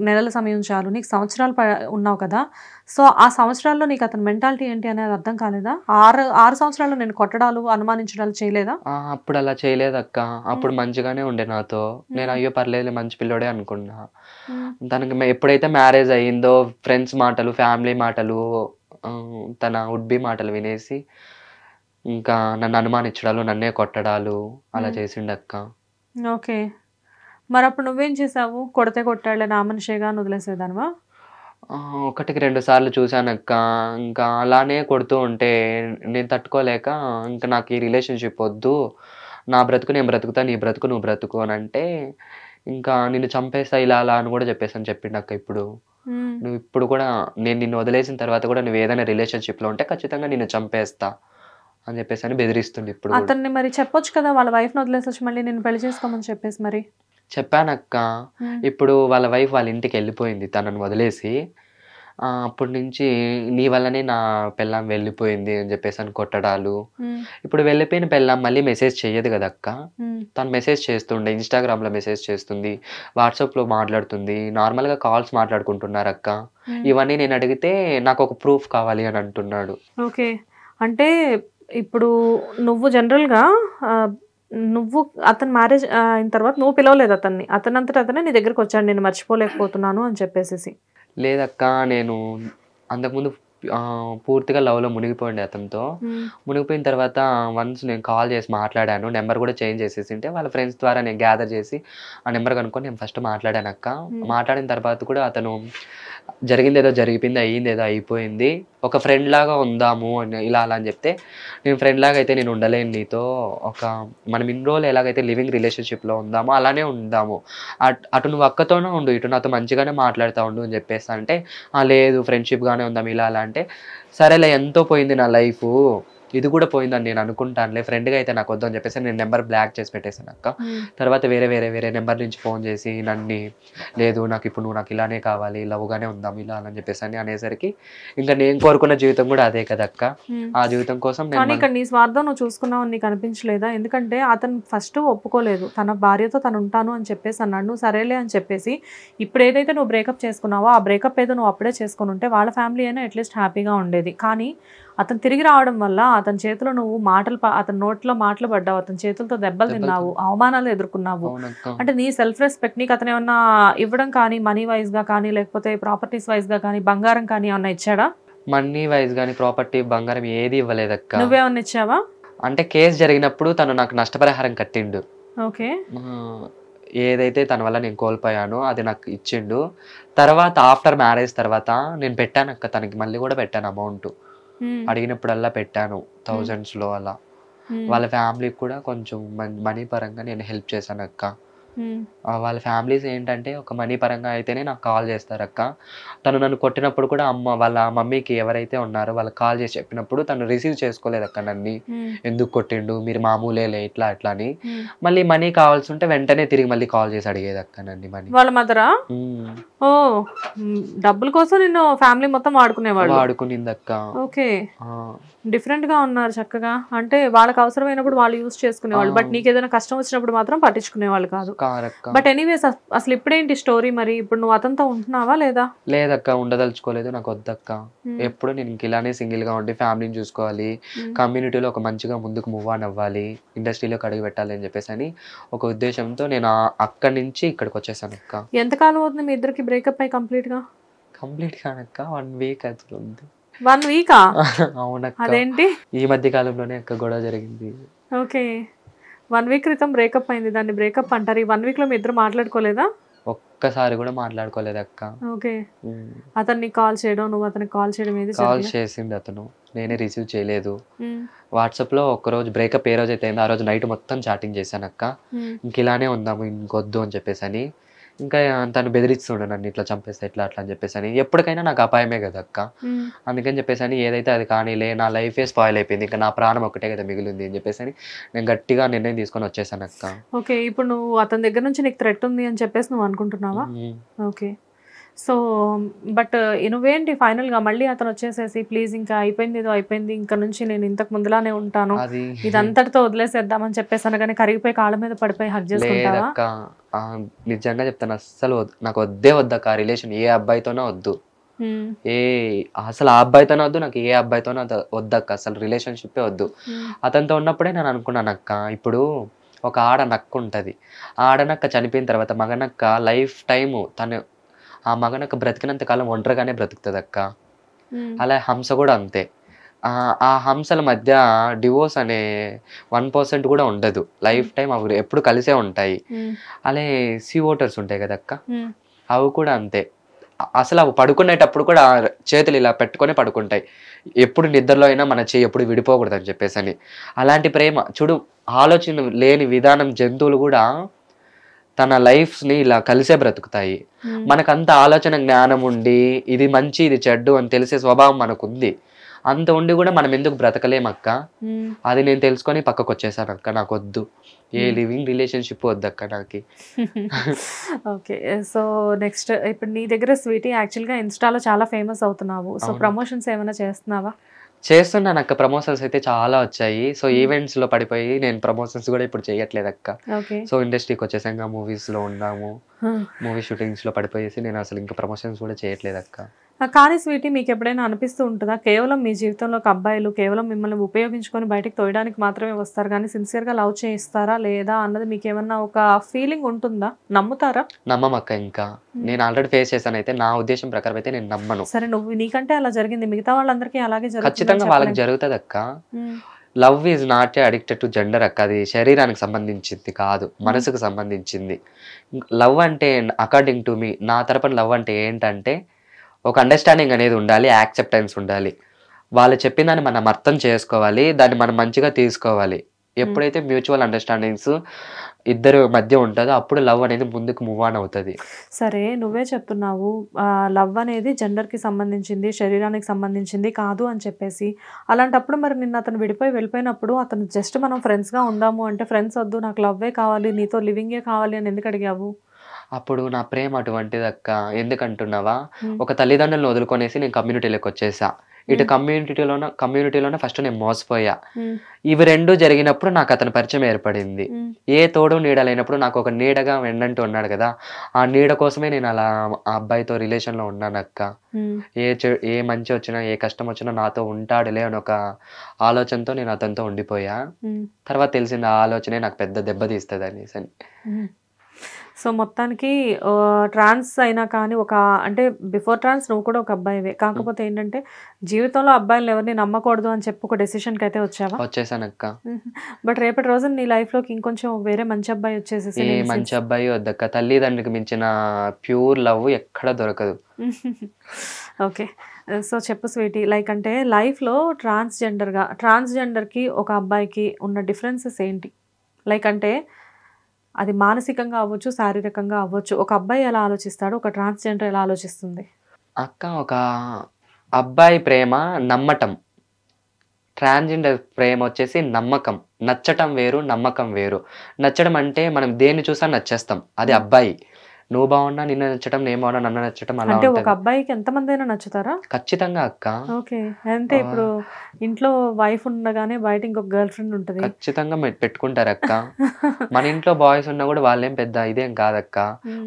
నెలల సమయం చాలు. నీకు సంవత్సరాలు ఉన్నావు కదా, సో ఆ సంవత్సరాల్లో నీకు అతని మెంటాలిటీ ఏంటి అనేది అర్థం కాలేదా? 6 సంవత్సరాలు నేను కొట్టడాలు అనుమానించడాలు చేయలేదా? అప్పుడు అలా చేయలేదక్క. అప్పుడు మంచిగానే ఉండే నాతో. నేను అయ్యో పర్లేదు మంచి పిల్లోడే అనుకున్నా. తనకి ఎప్పుడైతే మ్యారేజ్ అయ్యిందో ఫ్రెండ్స్ మాటలు, ఫ్యామిలీ మాటలు, తన వుడ్ బి మాటలు వినేసి ఇంకా నన్ను అనుమానించడాలు, నన్నే కొట్టడాలు అలా చేసిండక్క. ఓకే, మరి అప్పుడు నువ్వేం చేసావు? కొడితే కొట్టాడులే నా మనిషిగా వదిలేసేదానివా? 1కి 2 సార్లు చూశానక్క. ఇంకా అలానే కొడుతూ ఉంటే నేను తట్టుకోలేక ఇంకా నాకు ఈ రిలేషన్షిప్ వద్దు, నా బ్రతుకు నేను బ్రతుకుతా, నీ బ్రతుకు నువ్వు బ్రతుకు అని అంటే ఇంకా నిన్ను చంపేస్తా ఇలా అలా అని కూడా చెప్పేసాను చెప్పిండక్క. ఇప్పుడు నువ్వు ఇప్పుడు కూడా నేను నిన్ను వదిలేసిన తర్వాత కూడా నువ్వు ఏదైనా రిలేషన్షిప్లో ఉంటే ఖచ్చితంగా నిన్ను చంపేస్తా అని చెప్పేసి అని బెదిరిస్తుంది ఇప్పుడు. అతన్ని మరి చెప్పొచ్చు కదా, వాళ్ళ వైఫ్ని వదిలేసొచ్చి మళ్ళీ నేను పెళ్లి చేసుకోమని చెప్పేసి. మరి చెప్పానక్క. ఇప్పుడు వాళ్ళ వైఫ్ వాళ్ళ ఇంటికి వెళ్ళిపోయింది తనను వదిలేసి. అప్పటి నుంచి నీ వల్లనే నా పెళ్ళాం వెళ్ళిపోయింది అని చెప్పేసి అని కొట్టడాలు. ఇప్పుడు వెళ్ళిపోయిన పెళ్ళాం మళ్ళీ మెసేజ్ చెయ్యదు కదక్క. తను మెసేజ్ చేస్తుండే, ఇన్స్టాగ్రామ్లో మెసేజ్ చేస్తుంది, వాట్సాప్లో మాట్లాడుతుంది, నార్మల్గా కాల్స్ మాట్లాడుకుంటున్నారు అక్క. ఇవన్నీ నేను అడిగితే నాకు ఒక ప్రూఫ్ కావాలి అని అంటున్నాడు. ఓకే, అంటే ఇప్పుడు నువ్వు జనరల్గా నువ్వు అతను మ్యారేజ్ అయిన తర్వాత నువ్వు పిలవలేదు అతన్ని, అతనంతట అతనే నీ దగ్గరికి వచ్చాడు నేను మర్చిపోలేకపోతున్నాను అని చెప్పేసి? లేదక్క, నేను అంతకుముందు పూర్తిగా లవ్లో మునిగిపోయింది అతనితో. మునిగిపోయిన తర్వాత వన్స్ నేను కాల్ చేసి మాట్లాడాను, నెంబర్ కూడా చేంజ్ చేసేసి ఉంటే వాళ్ళ ఫ్రెండ్స్ ద్వారా నేను గ్యాదర్ చేసి ఆ నెంబర్ కనుక్కొని నేను ఫస్ట్ మాట్లాడాను అక్క. మాట్లాడిన తర్వాత కూడా అతను జరిగింది ఏదో జరిగిపోయింది, అయ్యింది ఏదో అయిపోయింది, ఒక ఫ్రెండ్ లాగా ఉందాము అని ఇలా అలా అని చెప్తే నేను ఫ్రెండ్ లాగా అయితే నేను ఉండలేను నీతో, ఒక మనం ఇన్ని రోజులు ఎలాగైతే లివింగ్ రిలేషన్షిప్లో ఉందామో అలానే ఉందాము, అటు నువ్వు అక్కతోనే ఉండు, ఇటు నాతో మంచిగానే మాట్లాడుతూ ఉండు అని చెప్పేసి అంటే లేదు ఫ్రెండ్షిప్గానే ఉందాం ఇలా అలా అంటే సరేలే ఎంతో పోయింది నా లైఫ్, ఇది కూడా పోయిందని నేను అనుకుంటానులే, ఫ్రెండ్గా అయితే నాకు వద్దు అని చెప్పేసి నేను నెంబర్ బ్లాక్ చేసి పెట్టేశాను అక్క. తర్వాత వేరే నెంబర్ నుంచి ఫోన్ చేసి నన్ను లేదు నాకు ఇప్పుడు నువ్వు నాకు ఇలానే కావాలి, లవ్గానే ఉందాం ఇలా అని చెప్పేసి అని అనేసరికి ఇంకా నేను కోరుకున్న జీవితం కూడా అదే కదక్క. ఆ జీవితం కోసం కానీ ఇక్కడ నీ స్వార్థం నువ్వు చూసుకున్నావు నీకు అనిపించలేదా? ఎందుకంటే అతను ఫస్ట్ ఒప్పుకోలేదు, తన భార్యతో తను ఉంటాను అని చెప్పేసి అన్నాడు, నువ్వు సరేలే అని చెప్పేసి ఇప్పుడు ఏదైతే నువ్వు బ్రేకప్ చేసుకున్నావో ఆ బ్రేకప్ ఏదో నువ్వు అప్పుడే చేసుకుని ఉంటే వాళ్ళ ఫ్యామిలీ అయినా అట్లీస్ట్ హ్యాపీగా ఉండేది. కానీ అతను తిరిగి రావడం వల్ల అతని చేతిలో నువ్వు అతని నోట్లో మాటలు పడ్డావు, అతని చేతులతో దెబ్బలు తిన్నావు, అవమానాలు ఎదుర్కొన్నావు. అంటే నీ సెల్ఫ్ రెస్పెక్ట్ నీకు అతను ఏమన్నా ఇవ్వడం కానీ మనీ వైజ్ గా కానీ లేకపోతే ప్రాపర్టీస్ వైజ్ గా కానీ బంగారం కానీ ఏమన్నా ఇచ్చాడా? మనీ వైజ్ కానీ ప్రాపర్టీ బంగారం ఏది ఇవ్వలేదక్క. నువ్వేమన్నా ఇచ్చావా? అంటే కేసు జరిగినప్పుడు తను నాకు నష్టపరిహారం కట్టిండు. ఓకే, ఏదైతే తన వల్ల నేను కోల్పోయానో అది నాకు ఇచ్చిండు. తర్వాత ఆఫ్టర్ మ్యారేజ్ తర్వాత నేను పెట్టాను అక్క, తనకి మళ్ళీ కూడా పెట్టాను అమౌంట్, అడిగినప్పుడల్లా పెట్టాను థౌజండ్స్లో అలా. వాళ్ళ ఫ్యామిలీకి కూడా కొంచెం మనీ పరంగా నేను హెల్ప్ చేశాను అక్క. వాళ్ళ ఫ్యామిలీస్ ఏంటంటే ఒక మనీ పరంగా అయితేనే నాకు కాల్ చేస్తారు అక్క. తను నన్ను కొట్టినప్పుడు కూడా వాళ్ళ మమ్మీకి ఎవరైతే ఉన్నారో వాళ్ళకి కాల్ చేసి చెప్పినప్పుడు తను రిసీవ్ చేసుకోలేదు అక్క నన్ను, ఎందుకు కొట్టిండు మీరు మామూలేలే ఇట్లా అట్లా అని. మళ్ళీ మనీ కావాల్సి ఉంటే వెంటనే తిరిగి మళ్ళీ కాల్ చేసి అడిగేది అక్క నన్ను మనీ. వాళ్ళ మదరా? ఓ, డబ్బుల కోసం నిన్ను ఫ్యామిలీ మొత్తం వాడుకునింది అక్క. ఓకే, డిఫరెంట్ గా ఉన్నారు చక్కగా. అంటే వాళ్ళకి అవసరమైనప్పుడు వాళ్ళు యూజ్ చేసుకునేవాళ్ళు, బట్ నీకు ఏదైనా కష్టం వచ్చినప్పుడు మాత్రం పట్టించుకునేవాళ్ళు కాదు. బట్ ఎనీవేస్ అసలు ఇప్పుడేంటి స్టోరీ? మరి ఇప్పుడు నువ్వు అతనితో ఉంటున్నావా లేదా? లేదక్క, ఉండదలుచుకోలేదు, నాకు వద్దక్క. ఎప్పుడు నేను ఇలానే సింగిల్ గా ఉండి ఫ్యామిలీని చూసుకోవాలి, కమ్యూనిటీలో ఒక మంచిగా ముందుకు మూవ్ ఆన్ అవ్వాలి, ఇండస్ట్రీలోకి అడుగు పెట్టాలి అని చెప్పేసి అని ఒక ఉద్దేశంతో నేను అక్కడి నుంచి ఇక్కడికి వచ్చేసాను అక్క. ఎంతకాలం అవుతుంది మీ ఇద్దరికి బ్రేకప్ అయ్యి కంప్లీట్ కానక్క 1 వీక్ అవుతుంది. 1 వీకా? అవునక్క. అదేంటి ఈ మధ్య కాలంలోనే అక్క గొడవ జరిగింది. ఓకే, 1 వీక్ క్రితం బ్రేకప్ అయింది, దాన్ని బ్రేకప్ అంటారు. ఈ 1 వీక్ లో మీ ఇద్దరు మాట్లాడుకోలేదా? ఒక్కసారి కూడా మాట్లాడుకోలేదు అక్క. ఓకే, అతన్ని కాల్ చేయడం నువ్వు అతనికి కాల్ చేయడం ఏది? కాల్ చేసింది అతను, నేనే రిసీవ్ చేయలేదు. వాట్సాప్ లో ఒక్కరోజు బ్రేకప్ ఏ రోజు అయితే అయిందో ఆ రోజు నైట్ మొత్తం చాటింగ్ చేశాను అక్క. ఇంక ఇలానే ఉందాము ఇంకొద్దు అని చెప్పేసి అని. ఇంకా తను బెదిరిస్తుండే నన్ను ఇట్లా చంపేస్తే ఎట్లా అట్లా అని చెప్పేసి అని. ఎప్పటికైనా నాకు అపాయమే కదా అక్క. అందుకని చెప్పేసి అని ఏదైతే అది కానీలే, నా లైఫే స్పాయిల్ అయిపోయింది, ఇంకా నా ప్రాణం ఒక్కటే కదా మిగిలింది అని చెప్పేసి అని నేను గట్టిగా నిర్ణయం తీసుకొని వచ్చేసాను అక్క. ఓకే. ఇప్పుడు నువ్వు అతని దగ్గర నుంచి నీకు థ్రెట్ ఉంది అని చెప్పేసి నువ్వు అనుకుంటున్నావా? ఓకే. సో బట్ నువ్వేంటి ఫైనల్గా మళ్ళీ అతను వచ్చేసేసి ప్లీజ్ ఇంకా అయిపోయింది, ఏదో అయిపోయింది, ఇంకా నుంచి నేను ఇంతకు ముందులానే ఉంటాను, అది ఇదంతటితో వదిలేసేద్దామని చెప్పేసాను కానీ కరిగిపోయి కాళ్ళ మీద పడిపోయి హగ్ చేసుకుంటావా? లేదక్క, నిజంగా చెప్తాను, అస్సలు నాకు వద్దే వద్దక్క రిలేషన్, ఏ అబ్బాయితోనే వద్దు, అసలు ఆ అబ్బాయితోనే వద్దు, నాకు ఏ అబ్బాయితోనే వద్దక్క, అసలు రిలేషన్షిప్పే వద్దు. అతనితో ఉన్నప్పుడే నేను అనుకున్నాను అక్క, ఇప్పుడు ఒక ఆడనక్క ఉంటుంది, ఆ ఆడనక్క చనిపోయిన తర్వాత మగనక్క లైఫ్ టైము తను ఆ మగనక్క బ్రతికినంత కాలం ఒంటరిగానే బ్రతుకుతుంది అక్క. అలా హంస కూడా అంతే. ఆ హంసల మధ్య డివోర్స్ అనే 1% కూడా ఉండదు, లైఫ్ టైం అవి ఎప్పుడు కలిసే ఉంటాయి. అలాగే సీ వాటర్స్ ఉంటాయి కదా అక్క, అవి కూడా అంతే. అసలు అవి పడుకునేటప్పుడు కూడా చేతులు ఇలా పెట్టుకొని పడుకుంటాయి, ఎప్పుడు నిద్రలో అయినా మన చేయి ఎప్పుడు విడిపోకూడదు అని చెప్పేసి అని. అలాంటి ప్రేమ చూడు, ఆలోచన లేని విధానం జంతువులు కూడా తన లైఫ్ని ఇలా కలిసే బ్రతుకుతాయి. మనకంత ఆలోచన జ్ఞానం ఉండి ఇది మంచి ఇది చెడ్డు అని తెలిసే స్వభావం మనకుంది, అంత ఉండి కూడా మనం ఎందుకు బ్రతకలేమక్క? అది నేను తెలుసుకొని పక్కకు వచ్చేసాను అక్క, నాకు వద్దు, ఏ లివింగ్ రిలేషన్షిప్ వద్దక్క నాకు. ఓకే. సో నెక్స్ట్ ఇప్పుడు నీ దగ్గర స్వీటీ యాక్చువల్గా ఇన్స్టాలో చాలా ఫేమస్ అవుతున్నావు, సో ప్రమోషన్స్ ఏమైనా చేస్తున్నావా? చేస్తున్నాను అక్క, ప్రమోషన్స్ అయితే చాలా వచ్చాయి. సో ఈవెంట్స్ లో పడిపోయి నేను ప్రమోషన్స్ కూడా ఇప్పుడు చేయట్లేదు అక్క. సో ఇండస్ట్రీకి వచ్చేసాక మూవీస్ లో ఉన్నాము, మూవీ షూటింగ్స్ లో పడిపోయేసి నేను అసలు ఇంకా ప్రమోషన్స్ కూడా చేయట్లేదు అక్క. కానీ స్వీటీ మీకు ఎప్పుడైనా అనిపిస్తూ ఉంటుందా కేవలం మీ జీవితంలోకి అబ్బాయిలు కేవలం మిమ్మల్ని ఉపయోగించుకొని బయటకు తోయడానికి మాత్రమే వస్తారు కానీ సిన్సియర్గా లవ్ చేయిస్తారా లేదా అన్నది మీకు ఏమన్నా ఒక ఫీలింగ్ ఉంటుందా? నమ్ముతారా? నమ్మమక్క, ఇంకా నేను ఆల్రెడీ ఫేస్ చేశాను, అయితే నా ఉద్దేశం ప్రకారం అయితే నేను నమ్మను. సరే, నువ్వు నీకంటే అలా జరిగింది, మిగతా వాళ్ళందరికీ అలాగే జరుగుతుంది, ఖచ్చితంగా వాళ్ళకి జరుగుతుంది అక్క. Love is not addicted to gender అక్క, అది శరీరానికి సంబంధించింది కాదు, మనసుకు సంబంధించింది. లవ్ అంటే అకార్డింగ్ టు మీ, నా తరపున లవ్ అంటే ఏంటంటే ఒక అండర్స్టాండింగ్ అనేది ఉండాలి, యాక్సెప్టెన్స్ ఉండాలి, వాళ్ళు చెప్పిన దాన్ని మనం అర్థం చేసుకోవాలి, దాన్ని మనం మంచిగా తీసుకోవాలి. ఎప్పుడైతే మ్యూచువల్ అండర్స్టాండింగ్స్ ఇద్దరు మధ్య ఉంటుందో అప్పుడు లవ్ అనేది ముందుకు మూవ్ ఆన్ అవుతుంది. సరే, నువ్వే చెప్తున్నావు లవ్ అనేది జెండర్కి సంబంధించింది, శరీరానికి సంబంధించింది కాదు అని చెప్పేసి. అలాంటప్పుడు మరి నిన్న అతను వెళ్ళిపోయినప్పుడు అతను జస్ట్ మనం ఫ్రెండ్స్గా ఉందాము అంటే ఫ్రెండ్స్ వద్దు, నాకు లవ్వే కావాలి, నీతో లివింగే కావాలి అని ఎందుకు అడిగావు? అప్పుడు నా ప్రేమ అటువంటిది అక్క. ఎందుకంటున్నావా, ఒక తల్లిదండ్రులను వదులుకొనేసి నేను కమ్యూనిటీలోకి వచ్చేసా. ఇటు కమ్యూనిటీలోనే ఫస్ట్ నేను మోసపోయా. ఇవి రెండు జరిగినప్పుడు నాకు అతని పరిచయం ఏర్పడింది. ఏ తోడు నీడ లేనప్పుడు నాకు ఒక నీడగా వెన్నంటూ ఉన్నాడు కదా, ఆ నీడ కోసమే నేను అలా ఆ అబ్బాయితో రిలేషన్లో ఉన్నాను అక్క. ఏ మంచి వచ్చినా ఏ కష్టం వచ్చినా నాతో ఉంటాడులే అని ఒక ఆలోచనతో నేను అతనితో ఉండిపోయా. తర్వాత తెలిసింది ఆ ఆలోచనే నాకు పెద్ద దెబ్బతీస్తుంది అనేసి అని. సో మొత్తానికి ట్రాన్స్ అయినా కానీ అంటే బిఫోర్ ట్రాన్స్ నువ్వు కూడా ఒక అబ్బాయివే, కాకపోతే ఏంటంటే జీవితంలో అబ్బాయిలను ఎవరిని నమ్మకూడదు అని చెప్పి ఒక డెసిషన్కి అయితే వచ్చావా? వచ్చేసానక్క. బట్ రేపటి రోజు నీ లైఫ్లోకి ఇంకొంచెం వేరే మంచి అబ్బాయి వచ్చేసేసి మంచి అబ్బాయి వద్దక్క, తల్లిదండ్రులకు మించిన ప్యూర్ లవ్ ఎక్కడ దొరకదు. ఓకే. సో చెప్పు స్వీటీ, లైక్ అంటే లైఫ్లో ట్రాన్స్జెండర్కి ఒక అబ్బాయికి ఉన్న డిఫరెన్సెస్ ఏంటి? లైక్ అంటే అది మానసికంగా అవ్వచ్చు, శారీరకంగా అవ్వచ్చు. ఒక అబ్బాయి ఎలా ఆలోచిస్తాడు, ఒక ట్రాన్స్జెండర్ ఎలా ఆలోచిస్తుంది? అక్క, ఒక అబ్బాయి ప్రేమ నమ్మటం, ట్రాన్స్జెండర్ ప్రేమ వచ్చేసి నమ్మకం. నచ్చటం వేరు, నమ్మకం వేరు. నచ్చడం అంటే మనం దేన్ని చూసా నచ్చేస్తాం, అది అబ్బాయి. నువ్వు బాగున్నా నిన్ను నచ్చటం, నేను బాగున్నా నన్ను నచ్చటం, అలా అంటే ఒక అబ్బాయికి ఎంతమంది అయినా నచ్చుతారా? ఖచ్చితంగా అక్క. ఓకే. అంటే ఇప్పుడు ఇంట్లో వైఫ్ ఉండగానే బయట ఇంకొక గర్ల్ ఫ్రెండ్ ఉంటుంది, ఖచ్చితంగా పెట్టుకుంటారు అక్క. మన ఇంట్లో బాయ్స్ ఉన్నా కూడా వాళ్ళేం పెద్ద ఇదేం కాదక్క,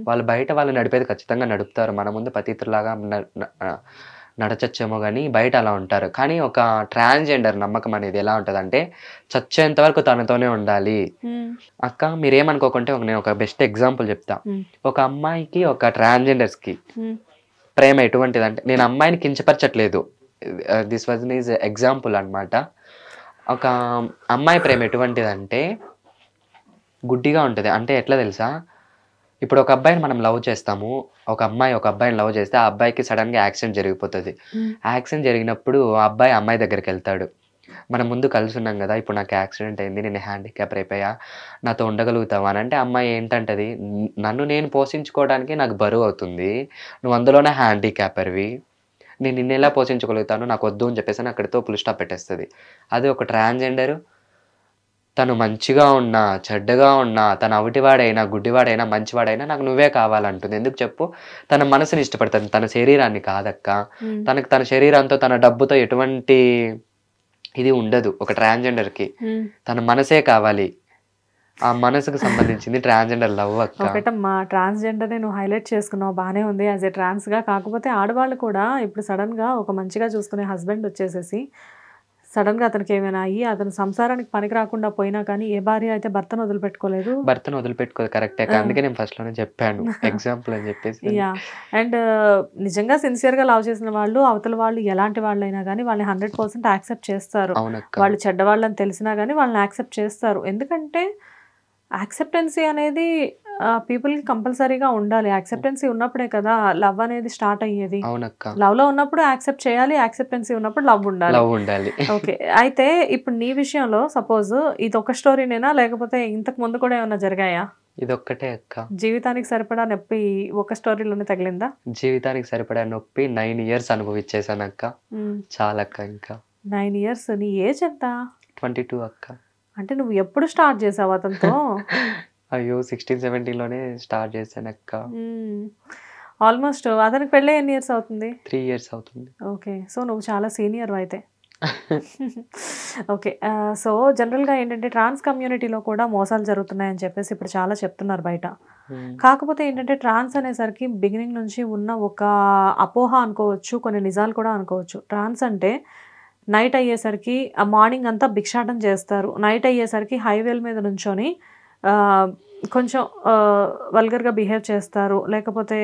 వాళ్ళు బయట వాళ్ళు నడిపేది ఖచ్చితంగా నడుపుతారు. మన ముందు పతితులాగా నడచచ్చేమో కానీ బయట అలా ఉంటారు. కానీ ఒక ట్రాన్స్జెండర్ నమ్మకం అనేది ఎలా ఉంటుంది అంటే చచ్చేంత వరకు తనతోనే ఉండాలి. అక్క, మీరేమనుకోకుంటే నేను ఒక బెస్ట్ ఎగ్జాంపుల్ చెప్తా. ఒక అమ్మాయికి ఒక ట్రాన్స్జెండర్స్కి ప్రేమ ఎటువంటిది అంటే, నేను అమ్మాయిని కించపరచట్లేదు, దిస్ వాజ్ ఈజ్ ఎగ్జాంపుల్ అనమాట. ఒక అమ్మాయి ప్రేమ ఎటువంటిదంటే గుడ్డిగా ఉంటుంది. అంటే ఎట్లా తెలుసా, ఇప్పుడు ఒక అబ్బాయిని మనం లవ్ చేస్తాము, ఒక అబ్బాయిని లవ్ చేస్తే ఆ అబ్బాయికి సడన్గా యాక్సిడెంట్ జరిగిపోతుంది. యాక్సిడెంట్ జరిగినప్పుడు ఆ అబ్బాయి అమ్మాయి దగ్గరికి వెళ్తాడు. మనం ముందు కలిసి ఉన్నాం కదా, ఇప్పుడు నాకు యాక్సిడెంట్ అయింది, నేను హ్యాండిక్యాప్ అయిపోయా, నాతో ఉండగలుగుతావా అని అంటే అమ్మాయి ఏంటంటది, నన్ను నేను పోషించుకోవడానికి నాకు బరువు అవుతుంది, నువ్వు అందులోనే హ్యాండిక్యాపర్వి, నేను నిన్నెలా పోషించుకోగలుగుతాను, నాకు వద్దు అని చెప్పేసి అక్కడితో ఫుల్ స్టాప్ పెట్టేస్తుంది. అదే ఒక ట్రాన్స్జెండర్ తను మంచిగా ఉన్నా చెడ్డగా ఉన్నా, తను అవిటివాడైనా గుడ్డివాడైనా మంచివాడైనా నాకు నువ్వే కావాలంటుంది. ఎందుకు చెప్పు, తన మనసుని ఇష్టపడుతుంది, తన శరీరాన్ని కాదక్క. తనకు తన శరీరంతో తన డబ్బుతో ఎటువంటి ఇది ఉండదు. ఒక ట్రాన్స్జెండర్కి తన మనసే కావాలి, ఆ మనసుకు సంబంధించింది ట్రాన్స్జెండర్ లవ్ అక్క. ఒకటమ్మా, ట్రాన్స్జెండర్ని నువ్వు హైలైట్ చేసుకున్నావు, బాగానే ఉంది యాజ్ ఏ ట్రాన్స్గా. కాకపోతే ఆడవాళ్ళు కూడా ఇప్పుడు సడన్గా ఒక మంచిగా చూసుకునే హస్బెండ్ వచ్చేసేసి సడన్గా అతనికి ఏమైనా అయ్యి అతను సంసారానికి పనికి రాకుండా పోయినా కానీ ఏ భార్య అయితే భర్తను వదిలిపెట్టుకోలేదు. భర్తను వదిలిపెట్టుకోదు, కరెక్టే. అందుకే నేను ఫస్ట్ లోనే చెప్పాను ఎగ్జాంపుల్ అని చెప్పేసి. యా, అండ్ నిజంగా సిన్సియర్గా లవ్ చేసిన వాళ్ళు అవతల వాళ్ళు ఎలాంటి వాళ్ళైనా కానీ వాళ్ళని 100% యాక్సెప్ట్ చేస్తారు. వాళ్ళు చెడ్డవాళ్ళని తెలిసినా కానీ వాళ్ళని యాక్సెప్ట్ చేస్తారు. ఎందుకంటే యాక్సెప్టెన్సీ అనేది పీపుల్కి కంపల్సరీగా ఉండాలి. యాక్సెప్టెన్సీ ఉన్నప్పుడే కదా లవ్ అనేది స్టార్ట్ అయ్యేది. లవ్ లో ఉన్నప్పుడు యాక్సెప్ట్ చేయాలి, యాక్సెప్టెన్సీ ఉన్నప్పుడు లవ్ ఉండాలి. ఓకే, అయితే ఇప్పుడు నీ విషయంలో సపోజ్ ఇది ఒక స్టోరీనేనా లేకపోతే ఇంతకు ముందు కూడా ఏమైనా జరిగాయా? ఇదొక్కటే అక్క. జీవితానికి సరిపడా నొప్పి ఒక స్టోరీలోనే తగిలిందా? జీవితానికి సరిపడా నొప్పి 9 years అనుభవించేసాను అక్క. చాలక్క. ఇంకా 9 years. నీ ఏజ్ ఎంత? 22 అక్క. అంటే నువ్వు ఎప్పుడు స్టార్ట్ చేసావు అతనితో? అయ్యో 16-17 లోనే స్టార్ట్ చేశాను అక్క. ఆల్మోస్ట్ అతనికి పెళ్ళి ఎన్ని ఇయర్స్ అవుతుంది? 3 years అవుతుంది. ఓకే, సో నువ్వు చాలా సీనియర్ అయితే. ఓకే, సో జనరల్గా ఏంటంటే ట్రాన్స్ కమ్యూనిటీలో కూడా మోసాలు జరుగుతున్నాయని చెప్పేసి ఇప్పుడు చాలా చెప్తున్నారు బయట. కాకపోతే ఏంటంటే ట్రాన్స్ అనేసరికి బిగినింగ్ నుంచి ఉన్న ఒక అపోహ అనుకోవచ్చు, కొన్ని నిజాలు కూడా అనుకోవచ్చు. ట్రాన్స్ అంటే నైట్ అయ్యేసరికి ఆ మార్నింగ్ అంతా భిక్షాటం చేస్తారు, నైట్ అయ్యేసరికి హైవేల మీద నుంచొని కొంచెం వల్గర్గా బిహేవ్ చేస్తారు, లేకపోతే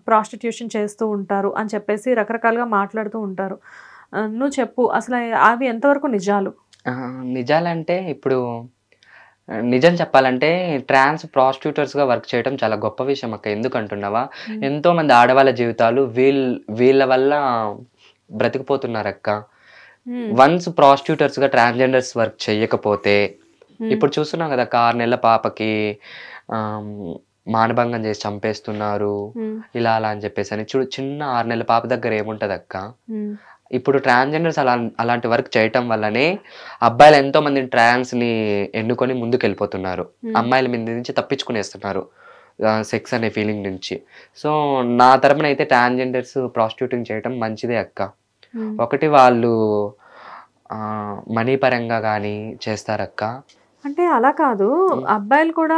ప్రాస్టిట్యూషన్ చేస్తూ ఉంటారు అని చెప్పేసి రకరకాలుగా మాట్లాడుతూ ఉంటారు. నువ్వు చెప్పు అసలు అవి ఎంతవరకు నిజాలు? నిజాలంటే ఇప్పుడు నిజం చెప్పాలంటే ట్రాన్స్ ప్రాస్టిట్యూటర్స్గా వర్క్ చేయడం చాలా గొప్ప విషయం అక్క. ఎందుకంటున్నావా, ఎంతో మంది ఆడవాళ్ళ జీవితాలు వీళ్ళ వల్ల బ్రతికిపోతున్నారు అక్క. వన్స్ ప్రాస్టిట్యూటర్స్గా ట్రాన్స్జెండర్స్ వర్క్ చేయకపోతే, ఇప్పుడు చూస్తున్నాం కదా 6 నెలల పాపకి మానభంగం చేసి చంపేస్తున్నారు ఇలా అలా అని చెప్పేసి అని. చూడు, చిన్న 6 నెలల పాప దగ్గర ఏముంటది అక్క. ఇప్పుడు ట్రాన్స్జెండర్స్ అలాంటి వర్క్ చేయటం వల్లనే అబ్బాయిలు ఎంతో మంది ట్రాన్స్ ని ఎన్నుకొని ముందుకు వెళ్ళిపోతున్నారు, అమ్మాయిల మీద నుంచి తప్పించుకునేస్తున్నారు సెక్స్ అనే ఫీలింగ్ నుంచి. సో నా తరపున అయితే ట్రాన్స్జెండర్స్ ప్రాస్టిట్యూటింగ్ చేయటం మంచిదే అక్క. ఒకటి వాళ్ళు మనీ పరంగా కానీ చేస్తారక్క. అంటే అలా కాదు, అబ్బాయిలు కూడా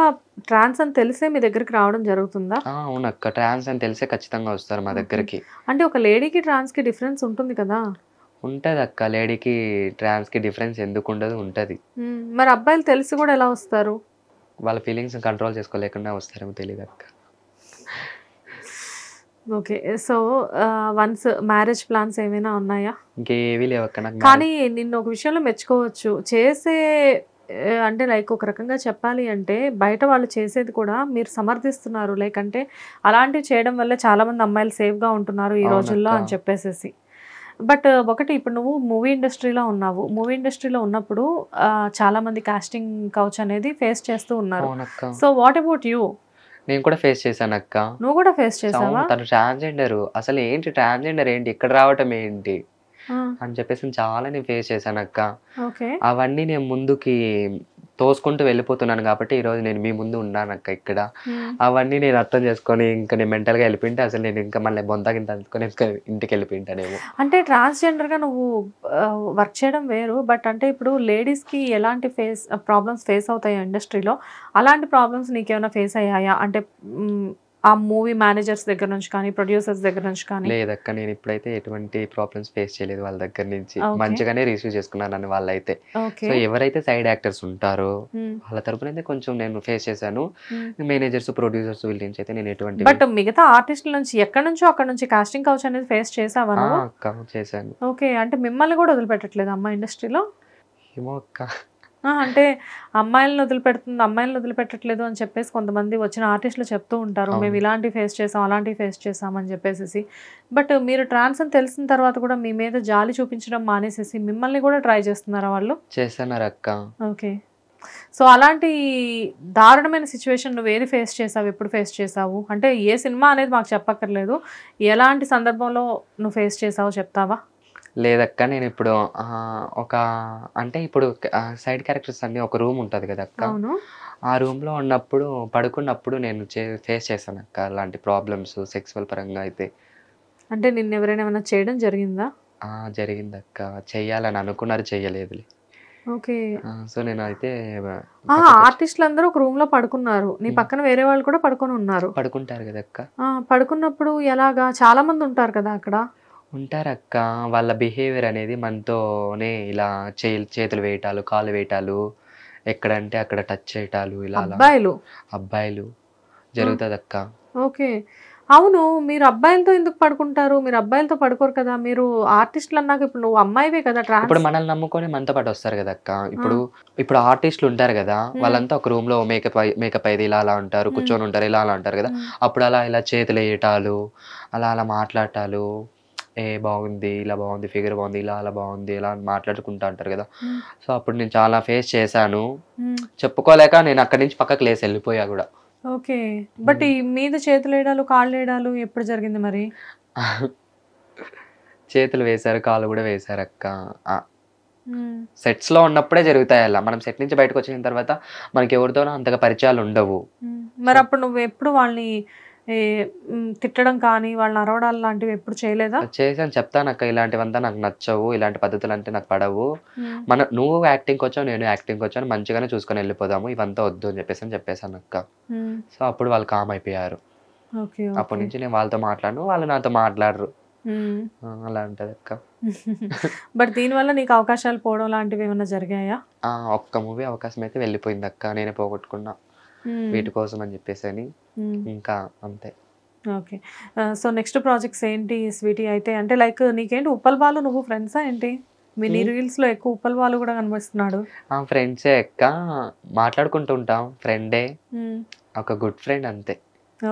ట్రాన్స్ అని తెలిసే మీ దగ్గరికి రావడం జరుగుతుందా? అవునక్క, ట్రాన్స్ అని తెలిసే ఖచ్చితంగా వస్తారు మా దగ్గరికి. అంటే ఒక లేడీకి ట్రాన్స్ కి డిఫరెన్స్ ఉంటుంది కదా? ఉంటది అక్క, లేడీకి ట్రాన్స్ కి డిఫరెన్స్ ఎందుకు ఉండదు, ఉంటది. మరి అబ్బాయిలు తెలిసి కూడా ఎలా వస్తారు? వాళ్ళ ఫీలింగ్స్ కంట్రోల్ చేసుకోలేకుండా వస్తారేమో తెలియదు అక్క. Okay, so once marriage plans ఏమైనా ఉన్నాయా? ఇంకేవి లేవక్క. కానీ నిన్ను ఒక విషయంలో మెచ్చుకోవచ్చు, చేసే అంటే లైక్ ఒక రకంగా చెప్పాలి అంటే బయట వాళ్ళు చేసేది కూడా మీరు సమర్థిస్తున్నారు. లైక్ అంటే అలాంటివి చేయడం వల్ల చాలా మంది అమ్మాయిలు సేఫ్గా ఉంటున్నారు ఈ రోజుల్లో అని చెప్పేసేసి. బట్ ఒకటి, ఇప్పుడు నువ్వు మూవీ ఇండస్ట్రీలో ఉన్నావు, మూవీ ఇండస్ట్రీలో ఉన్నప్పుడు చాలా మంది కాస్టింగ్ కౌచ్ అనేది ఫేస్ చేస్తూ ఉన్నారు. So what about you? నేను కూడా ఫేస్ చేశాను అక్క. నువ్వు కూడా ఫేస్ చేసావా? తను ట్రాన్స్జెండర్, అసలు ఏంటి ట్రాన్స్జెండర్ ఏంటి, ఇక్కడ రావటం ఏంటి అని చెప్పేసి చాలా నేను ఫేస్ చేశాను అక్క. అవన్నీ నేను ముందుకి తోసుకుంటూ వెళ్ళిపోతున్నాను కాబట్టి ఈరోజు నేను మీ ముందు ఉన్నాను అక్క ఇక్కడ. అవన్నీ నేను అర్థం చేసుకొని ఇంకా నేను మెంటల్గా వెళ్ళిపోయింటే అసలు నేను ఇంకా మళ్ళీ బొంతకింత అందుకొని ఇంటికి వెళ్ళిపోయింటానేమో. అంటే ట్రాన్స్జెండర్గా నువ్వు వర్క్ చేయడం వేరు, బట్ అంటే ఇప్పుడు లేడీస్కి ఎలాంటి ప్రాబ్లమ్స్ ఫేస్ అవుతాయి ఇండస్ట్రీలో, అలాంటి ప్రాబ్లమ్స్ నీకేమైనా ఫేస్ అయ్యాయా? అంటే ఆ మూవీ మేనేజర్స్ దగ్గర నుంచి కానీ ప్రొడ్యూసర్స్ దగ్గర నుంచి కానీ? లేదక్క, నేను ఇప్పుడైతే ఎటువంటి ప్రాబ్లమ్స్ ఫేస్ చేయలేదు వాళ్ళ దగ్గర నుంచి. మంచిగానే రిసీవ్ చేసుకున్నాను అని వాళ్ళైతే. సో ఎవరైతే సైడ్ యాక్టర్స్ ఉంటారో వాళ్ళ తరపున అయితే కొంచెం నేను ఫేస్ చేశాను. మేనేజర్స్ ప్రొడ్యూసర్స్ వీళ్ళ నుంచి అయితే నేను ఎటువంటి. బట్ మిగతా ఆర్టిస్టుల నుంచి ఎక్కడి నుంచో అక్కడ నుంచి కాస్టింగ్ కౌచ్ అనేది ఫేస్ చేసావా? అక్క చేశాను. ఓకే, అంటే మిమ్మల్ని కూడా వదిలిపెట్టట్లేదు అమ్మ ఇండస్ట్రీలో? ఏమో అక్క, అంటే అమ్మాయిలను వదిలిపెడుతుంది, అమ్మాయిలను వదిలిపెట్టట్లేదు అని చెప్పేసి కొంతమంది వచ్చిన ఆర్టిస్టులు చెప్తూ ఉంటారు, మేము ఇలాంటివి ఫేస్ చేసాం అలాంటివి ఫేస్ చేసాం అని చెప్పేసి. బట్ మీరు ట్రాన్స్ అని తెలిసిన తర్వాత కూడా మీ మీద జాలి చూపించడం మానేసేసి మిమ్మల్ని కూడా ట్రై చేస్తున్నారా వాళ్ళు? చేస్తున్నారు అక్క. ఓకే. సో అలాంటి దారుణమైన సిచ్యువేషన్ నువ్వు ఏది ఫేస్ చేసావు, ఎప్పుడు ఫేస్ చేసావు? అంటే ఏ సినిమా అనేది మాకు చెప్పక్కర్లేదు, ఎలాంటి సందర్భంలో నువ్వు ఫేస్ చేసావో చెప్తావా? లేదక్క, నేను ఇప్పుడు ఒక అంటే ఇప్పుడు సైడ్ క్యారెక్టర్స్ అన్ని ఒక రూమ్ ఉంటుంది కదా అక్క, అవును. ఆ రూమ్లో ఉన్నప్పుడు పడుకున్నప్పుడు నేను ఫేస్ చేశాను అక్క అలాంటి ప్రాబ్లమ్స్ సెక్సువల్ పరంగా అయితే. అంటే నిన్ను ఎవరైనా ఏమైనా చేయడం జరిగిందా? జరిగిందక్క, చెయ్యాలని అనుకున్నారు, చెయ్యలేదులే. ఓకే. సో నేను అయితే ఆర్టిస్టులు అందరూ ఒక రూమ్ లో పడుకున్నారు, నీ పక్కన వేరే వాళ్ళు కూడా పడుకొని ఉన్నారు. పడుకుంటారు కదా అక్క. పడుకున్నప్పుడు ఎలాగా? చాలా మంది ఉంటారు కదా అక్కడ. ఉంటారక్క, వాళ్ళ బిహేవియర్ అనేది మనతోనే ఇలా చేతులు వేయటాలు, కాళ్ళు వేయటాలు, ఎక్కడంటే అక్కడ టచ్ చేయటాలు, ఇలా అబ్బాయిలు జరుగుతుంది అక్క. ఓకే. అవును, మీరు అబ్బాయిలతో ఎందుకు పడుకుంటారు? మీరు అబ్బాయిలతో పడుకోరు కదా, మీరు ఆర్టిస్టులు అన్నాక ఇప్పుడు నువ్వు అమ్మాయివే కదా. ఇప్పుడు మనల్ని నమ్ముకొని మనతో పాటు వస్తారు కదా అక్క. ఇప్పుడు ఆర్టిస్టులు ఉంటారు కదా, వాళ్ళంతా ఒక రూమ్ లో మేకప్ అయ్యేది ఇలా అలా ఉంటారు, కూర్చొని ఉంటారు, ఇలా అలా ఉంటారు కదా. అప్పుడు ఇలా చేతులు వేయటాలు, అలా మాట్లాడటాలు, బాగుంది, ఇలా బాగుంది, ఫిగర్ బాగుంది, ఇలా అలా బాగుంది, ఇలా మాట్లాడుకుంటా అంటారు కదా. సో అప్పుడు నేను చాలా ఫేస్ చేశాను, చెప్పుకోలేక నేను అక్కడి నుంచి పక్కకు లేసి వెళ్ళిపోయా కూడా. ఓకే. బట్ ఈ మీద చేతులు వేయడాలు, కాళ్ళు వేయడాలు ఎప్పుడు జరిగింది మరి? చేతులు వేశారు, కాళ్ళు కూడా వేశారు అక్క. సెట్స్ లో ఉన్నప్పుడే జరుగుతాయి అలా. మనం సెట్ నుంచి బయటకు వచ్చిన తర్వాత మనకి ఎవరితోనో అంతగా పరిచయాలు ఉండవు. మరి అప్పుడు నువ్వు ఎప్పుడు వాళ్ళని తిట్టడం కానీ వాళ్ళని అరవడాలు లాంటివి ఎప్పుడు చేయలేదా? చేశాను, చెప్తాను అక్క, ఇలాంటివంతా నాకు నచ్చవు, ఇలాంటి పద్ధతులు అంటే నాకు పడవు, నువ్వు యాక్టింగ్కి వచ్చావు, నేను యాక్టింగ్కి వచ్చాను, మంచిగానే చూసుకొని వెళ్ళిపోదాము, ఇవంతా వద్దు అని చెప్పేసాను అక్క. సో అప్పుడు వాళ్ళు కామ్ అయిపోయారు. అప్పటి నుంచి నేను వాళ్ళతో మాట్లాడను, వాళ్ళు నాతో మాట్లాడరు, అలా ఉంటది అక్క. బట్ దీనివల్ల నీకు అవకాశాలు పోవడం లాంటివి ఏమైనా జరిగాయా? ఒక్క మూవీ అవకాశం అయితే వెళ్ళిపోయింది అక్క, నేనే పోగొట్టుకున్నా వీటి కోసం అని చెప్పేసి, ఇంకా అంతే. ఓకే. సో నెక్స్ట్ ప్రాజెక్ట్స్ ఏంటి స్వీటీ అయితే? అంటే లైక్ నీకేంటి ఉప్పల్ బాలు నువ్వు ఫ్రెండ్సా ఏంటి? నీ రీల్స్ లో ఎక్కువ ఉప్పల్ బాలు కూడా కనిపిస్తున్నాడు. ఫ్రెండ్సే అక్క, మాట్లాడుకుంటూ ఉంటాం, ఫ్రెండే, ఒక గుడ్ ఫ్రెండ్ అంతే.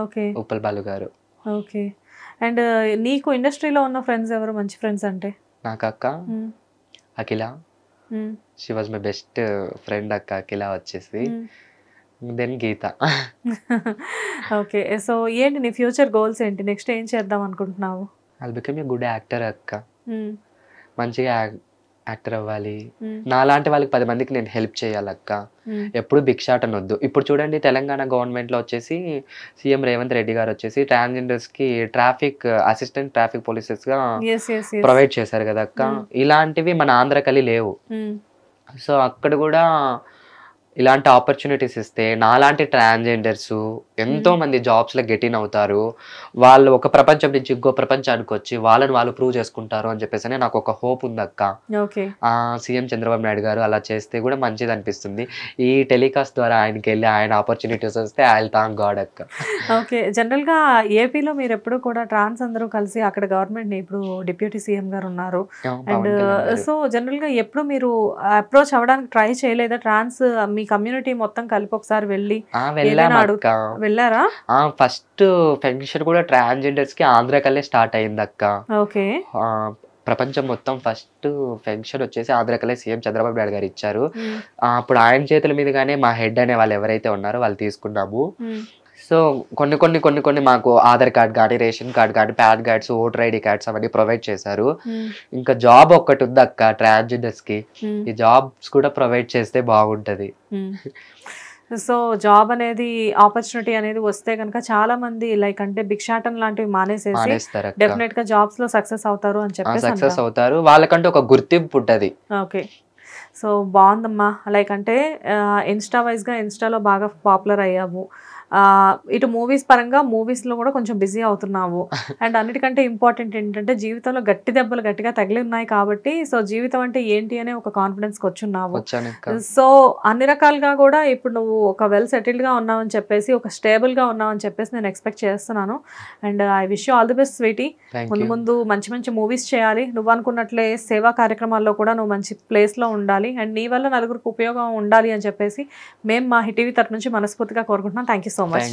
ఓకే. ఉప్పల్ బాలు గారు. ఓకే. అండ్ నీకు ఇండస్ట్రీలో ఉన్న ఫ్రెండ్స్ ఎవరు మంచి ఫ్రెండ్స్ అంటే? నాకు అక్క Akhila, she was my best friend అక్క. అఖిల వచ్చేసి దెన్ గీత. ఓకే. సో ఏంటి నీ ఫ్యూచర్ గోల్స్ ఏంటి? నెక్స్ట్ ఏం చేద్దాం అనుకుంటున్నావు? I'll become a good actor అక్క, మంచిగా యాక్టర్ అవ్వాలి, నాలాంటి వాళ్ళకి 10 మందికి నేను హెల్ప్ చేయాలక్క, ఎప్పుడు భిక్షాటన వద్దు. ఇప్పుడు చూడండి, తెలంగాణ గవర్నమెంట్ లో వచ్చేసి సీఎం రేవంత్ రెడ్డి గారు వచ్చేసి ట్రాన్స్జెండర్స్ కి అసిస్టెంట్ ట్రాఫిక్ పోలీసెస్ గా ప్రొవైడ్ చేశారు కదా అక్క. ఇలాంటివి మన ఆంధ్రకలి లేవు. సో అక్కడ కూడా ఇలాంటి ఆపర్చునిటీస్ ఇస్తే నాలాంటి ట్రాన్స్జెండర్స్ ఎంతో మంది జాబ్స్ లో గెట్ ఇన్ అవుతారు, వాళ్ళు ఒక ప్రపంచం నుంచి ఇంకో ప్రపంచానికి వచ్చి వాళ్ళని వాళ్ళు ప్రూవ్ చేసుకుంటారు అని చెప్పేసి నాకు ఒక హోప్ ఉంది అక్క. సీఎం చంద్రబాబు నాయుడు గారు అలా చేస్తే కూడా మంచిది అనిపిస్తుంది. ఈ టెలికాస్ట్ ద్వారా ఆయనకి వెళ్ళి ఆయన ఆపర్చునిటీస్ వస్తే ఐ విల్ థాంక్ గాడ్ అక్క. ఓకే. జనరల్ గా ఏపీలో మీరు ఎప్పుడు కూడా ట్రాన్స్ అందరూ కలిసి అక్కడ గవర్నమెంట్ ఇప్పుడు డిప్యూటీ సీఎం గారు ఉన్నారు, అండ్ సో జనరల్ గా ఎప్పుడు మీరు అప్రోచ్ అవ్వడానికి ట్రై చేయలేదా? ట్రాన్స్ మీ కమ్యూనిటీ మొత్తం కలిపి ఒకసారి వెళ్ళారా? ఫస్ట్ ఫంక్షన్ కూడా ట్రాన్స్జెండర్స్ కి ఆంధ్రకల్లే స్టార్ట్ అయింది అక్క. ఓకే. ప్రపంచం మొత్తం ఫస్ట్ ఫంక్షన్ వచ్చేసి ఆంధ్రకల్లే సీఎం చంద్రబాబు నాయుడు గారు ఇచ్చారు. అప్పుడు ఆయన చేతుల మీదుగానే మా హెడ్ అనే వాళ్ళు ఎవరైతే ఉన్నారో వాళ్ళు తీసుకున్నాము. సో కొన్ని మాకు ఆధార్ కార్డ్ కానీ, రేషన్ కార్డ్ కానీ, pan cards, voter ID cards అవన్నీ ప్రొవైడ్ చేశారు. ఇంకా జాబ్ ఒక్కటి ఉంది అక్క ట్రాన్స్జెండర్స్ కి, ఈ జాబ్స్ కూడా ప్రొవైడ్ చేస్తే బాగుంటది. సో జాబ్ అనేది ఆపర్చునిటీ అనేది వస్తే కనుక చాలా మంది లైక్ అంటే భిక్షాటన్ లాంటివి మానేసేసి డెఫినెట్ గా జాబ్స్ లో సక్సెస్ అవుతారు అని చెప్పి సక్సెస్ అవుతారు, వాళ్ళకంటే ఒక గుర్తింపు ఉంటది. ఓకే. సో బాగుందమ్మా. లైక్ అంటే ఇన్స్టా వైజ్గా ఇన్స్టాలో బాగా పాపులర్ అయ్యాము, ఇటు మూవీస్ పరంగా మూవీస్లో కూడా కొంచెం బిజీ అవుతున్నావు. అండ్ అన్నిటికంటే ఇంపార్టెంట్ ఏంటంటే జీవితంలో గట్టి దెబ్బలు గట్టిగా తగిలి ఉన్నాయి కాబట్టి సో జీవితం అంటే ఏంటి అనే ఒక కాన్ఫిడెన్స్కి వచ్చున్నావు. సో అన్ని రకాలుగా కూడా ఇప్పుడు నువ్వు ఒక వెల్ సెటిల్డ్గా ఉన్నావని చెప్పేసి ఒక స్టేబుల్గా ఉన్నావని చెప్పేసి నేను ఎక్స్పెక్ట్ చేస్తున్నాను. And I wish you all the best sweetie. ముందు ముందు మంచి మంచి మూవీస్ చేయాలి. నువ్వు అనుకున్నట్లే సేవా కార్యక్రమాల్లో కూడా నువ్వు మంచి ప్లేస్లో ఉండాలి. అండ్ నీ వల్ల నలుగురికి ఉపయోగం ఉండాలి అని చెప్పేసి మేము మా హిట్ టీవీ తరఫు నుంచి మనస్ఫూర్తిగా కోరుకుంటున్నాం. Thank you so much.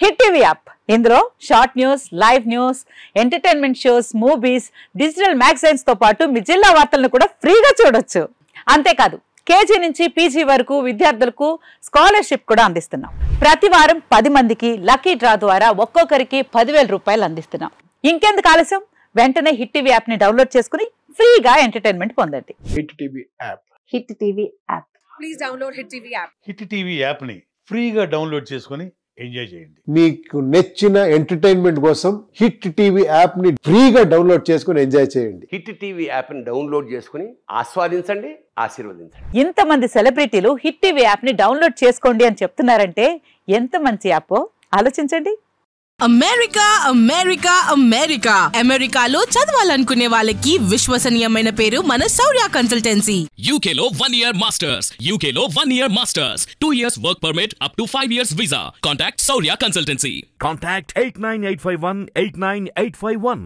Hit TV app, ఇందులో short news, live news, entertainment shows, movies, digital magazines తో పాటు మీ జిల్లా వార్తలను కూడా ఫ్రీగా చూడొచ్చు. అంతేకాదు కేజీ నుంచి పీజీ వరకు విద్యార్థులకు స్కాలర్షిప్ కూడా అందిస్తున్నాం. ప్రతి వారం 10 మందికి లక్కీ డ్రా ద్వారా ఒక్కొక్కరికి 10,000 రూపాయలు అందిస్తున్నాం. ఇంకెందుకు ఆలస్యం, వెంటనే హిట్ టీవీ యాప్ ని డౌన్లోడ్ చేసుకుని ఫ్రీగా ఎంటర్టైన్మెంట్ పొందండి. Hit TV app. Hit TV app. Please download hit TV app. Hit TV app ని ఫ్రీగా డౌన్లోడ్ చేసుకొని ఎంజాయ్ చేయండి. మీకు నచ్చిన ఎంటర్టైన్మెంట్ కోసం హిట్ టీవీ యాప్ ని ఫ్రీగా డౌన్లోడ్ చేసుకొని ఎంజాయ్ చేయండి. హిట్ టీవీ యాప్ ని డౌన్లోడ్ చేసుకుని ఆస్వాదించండి, ఆశీర్వదించండి. ఇంతమంది సెలబ్రిటీలు హిట్ టీవీ యాప్ ని డౌన్లోడ్ చేసుకోండి అని చెప్తున్నారంటే ఎంత మంచి యాప్ ఆలోచించండి. అమెరికా అమెరికా అమెరికా అమెరికాలో చదవాలనుకునే వాళ్ళకి విశ్వసనీయమైన పేరు మన శౌర్య కన్సల్టెన్సీ. UK లో 1 year masters, UK లో 1 year masters, 2 years work permit up to 5 years visa. Contact Saurya Consultancy. Contact 89851 89851.